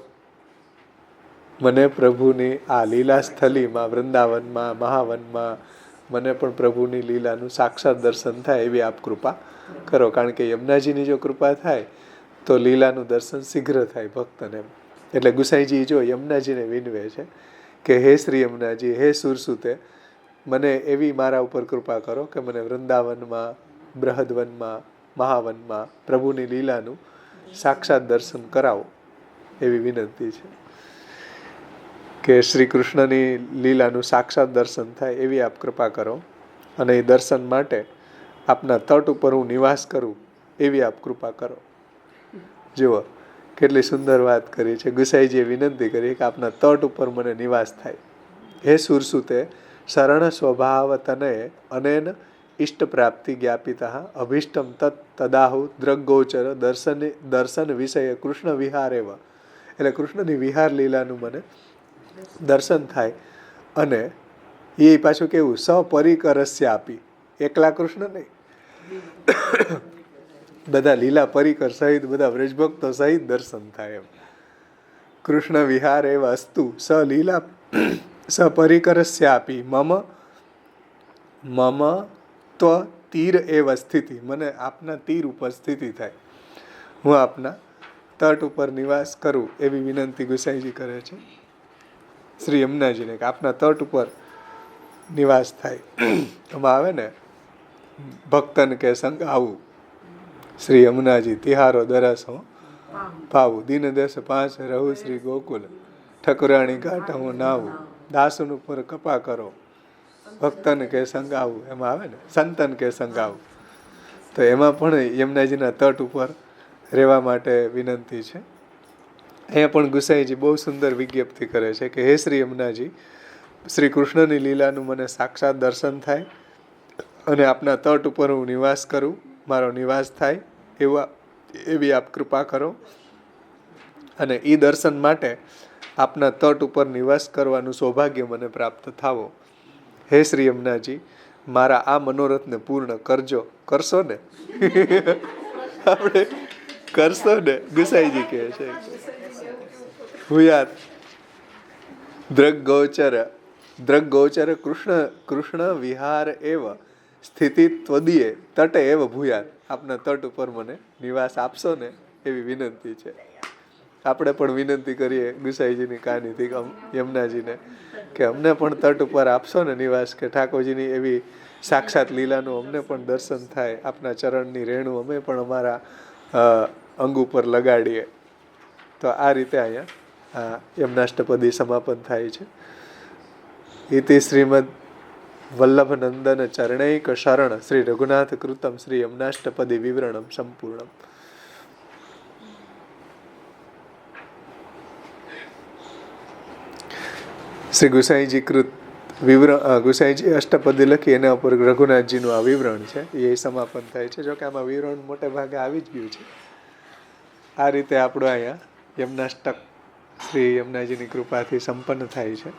મને પ્રભુની આ લીલા સ્થલીમાં વૃંદાવનમાં મહાવનમાં મને પણ પ્રભુની લીલાનું સાક્ષાત દર્શન થાય એવી આપ કૃપા કરો. કારણ કે યમુનાજીની જો કૃપા થાય તો લીલાનું દર્શન શીઘ્ર થાય ભક્તને. એટલે ગુસાઈજી જો યમુનાજીને વિનવે છે કે હે શ્રી યમુનાજી, હે સુરસુતે, મને એવી મારા ઉપર કૃપા કરો કે મને વૃંદાવનમાં બૃહદવનમાં મહાવનમાં પ્રભુની લીલાનું સાક્ષાત દર્શન કરાવો એવી વિનંતી છે. કે શ્રી કૃષ્ણની લીલાનું સાક્ષાત દર્શન થાય એવી આપ કૃપા કરો, અને એ દર્શન માટે આપના તટ ઉપર હું નિવાસ કરું એવી આપ કૃપા કરો. જુઓ કેટલી સુંદર વાત કરી છે. ગુસાઈજીએ વિનંતી કરી કે આપના તટ ઉપર મને નિવાસ થાય. હે સુરસુતે, શરણ સ્વભાવ તનયે અનેન ઇષ્ટ પ્રાપ્તિ જ્ઞાપિતા અભિષ્ટમ તદાહુ દ્રગગોચર દર્શન વિષય કૃષ્ણ વિહાર એવ. એટલે કૃષ્ણની વિહાર લીલાનું મને દર્શન થાય. અને એ પાછું કેવું, સપરિકરસ્ય આપી, એકલા કૃષ્ણ નહીં, બધા લીલા પરિકર સહિત બધા વ્રજભક્તો સહિત દર્શન થાય એમ. કૃષ્ણ વિહાર એવ અસ્તુ સ લીલા સપરિકરસ્ય આપી મમ ત્વ તીર એવ સ્થિતિ, મને આપના તીર ઉપર સ્થિતિ થાય, હું આપના તટ ઉપર નિવાસ કરું એવી વિનંતી ગુસાઈજી કરે છે શ્રી યમુનાજીને કે આપના તટ ઉપર નિવાસ થાય. એમાં આવે ને ભક્તન કે સંગ આવું શ્રી યમુનાજી તિહારો દરસ હું પાવું, દીન દસ પાંચ રહું શ્રી ગોકુલ, ઠકરાણી ઘાટ હું નાવું, દાસન ઉપર કપા કરો, ભક્તન કે સંગાવું. એમાં આવે ને સંતન કે સંગાવું. તો એમાં પણ યમુનાજીના તટ ઉપર રહેવા માટે વિનંતી છે. અહીંયા પણ ગુસાઈજી બહુ સુંદર વિજ્ઞપ્તિ કરે છે કે હે શ્રી યમુનાજી, શ્રી કૃષ્ણની લીલાનું મને સાક્ષાત દર્શન થાય અને આપના તટ ઉપર હું નિવાસ કરું, મારો નિવાસ થાય એવી આપ કૃપા કરો. અને એ દર્શન માટે આપના તટ ઉપર નિવાસ કરવાનું સૌભાગ્ય મને પ્રાપ્ત થાવો. હે શ્રી યમુનાજી, મારા આ મનોરથને પૂર્ણ કરજો. કરશો ને? આપણે કરશો ને? ગુસાઈજી કહે છે ભૂયાત દ્રગગોચર કૃષ્ણ વિહાર એવ સ્થિતિ ત્વદીએ તટે એવ ભૂયાત. આપના તટ ઉપર મને નિવાસ આપશો ને એવી વિનંતી છે. આપણે પણ વિનંતી કરીએ ગુસાઈજીની કહાનીથી યમુનાજીને કે અમને પણ તટ ઉપર આપશો ને નિવાસ, કે ઠાકોરજીની એવી સાક્ષાત લીલાનું અમને પણ દર્શન થાય, આપના ચરણની રેણુ અમે પણ અમારા અંગ ઉપર લગાડીએ. તો આ રીતે અહીંયા યમનાષ્ટપદી સમાપન થાય છે. ઇતિ શ્રીમદ વલ્લભનંદન ચરણૈક શરણ શ્રી રઘુનાથ કૃતમ શ્રી યમનાષ્ટપદી વિવરણમ સંપૂર્ણમ. શ્રી ગુસાઈજી કૃત ગુસાઈજી અષ્ટપદી લખી એના ઉપર રઘુનાથજીનું આ વિવરણ છે એ સમાપન થાય છે. જોકે આમાં વિવરણ મોટે ભાગે આવી જ ગયું છે. આ રીતે આપણું અહીંયા યમનાષ્ટક શ્રી યમુનાજીની કૃપાથી સંપન્ન થાય છે.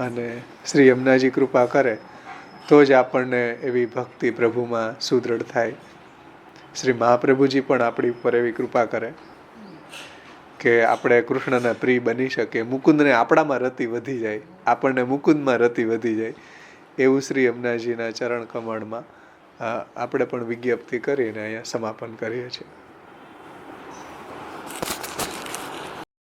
અને શ્રી યમુનાજી કૃપા કરે તો જ આપણને એવી ભક્તિ પ્રભુમાં સુદૃઢ થાય. શ્રી મહાપ્રભુજી પણ આપણી ઉપર એવી કૃપા કરે કે આપણે કૃષ્ણના પ્રિય બની શકીએ, મુકુંદને આપણામાં રતિ વધી જાય, આપણને મુકુંદમાં રતિ વધી જાય, એવું શ્રી યમુનાજીના ચરણ કમળમાં આપણે પણ વિજ્ઞપ્તિ કરીને અહીંયા સમાપન કરીએ છીએ.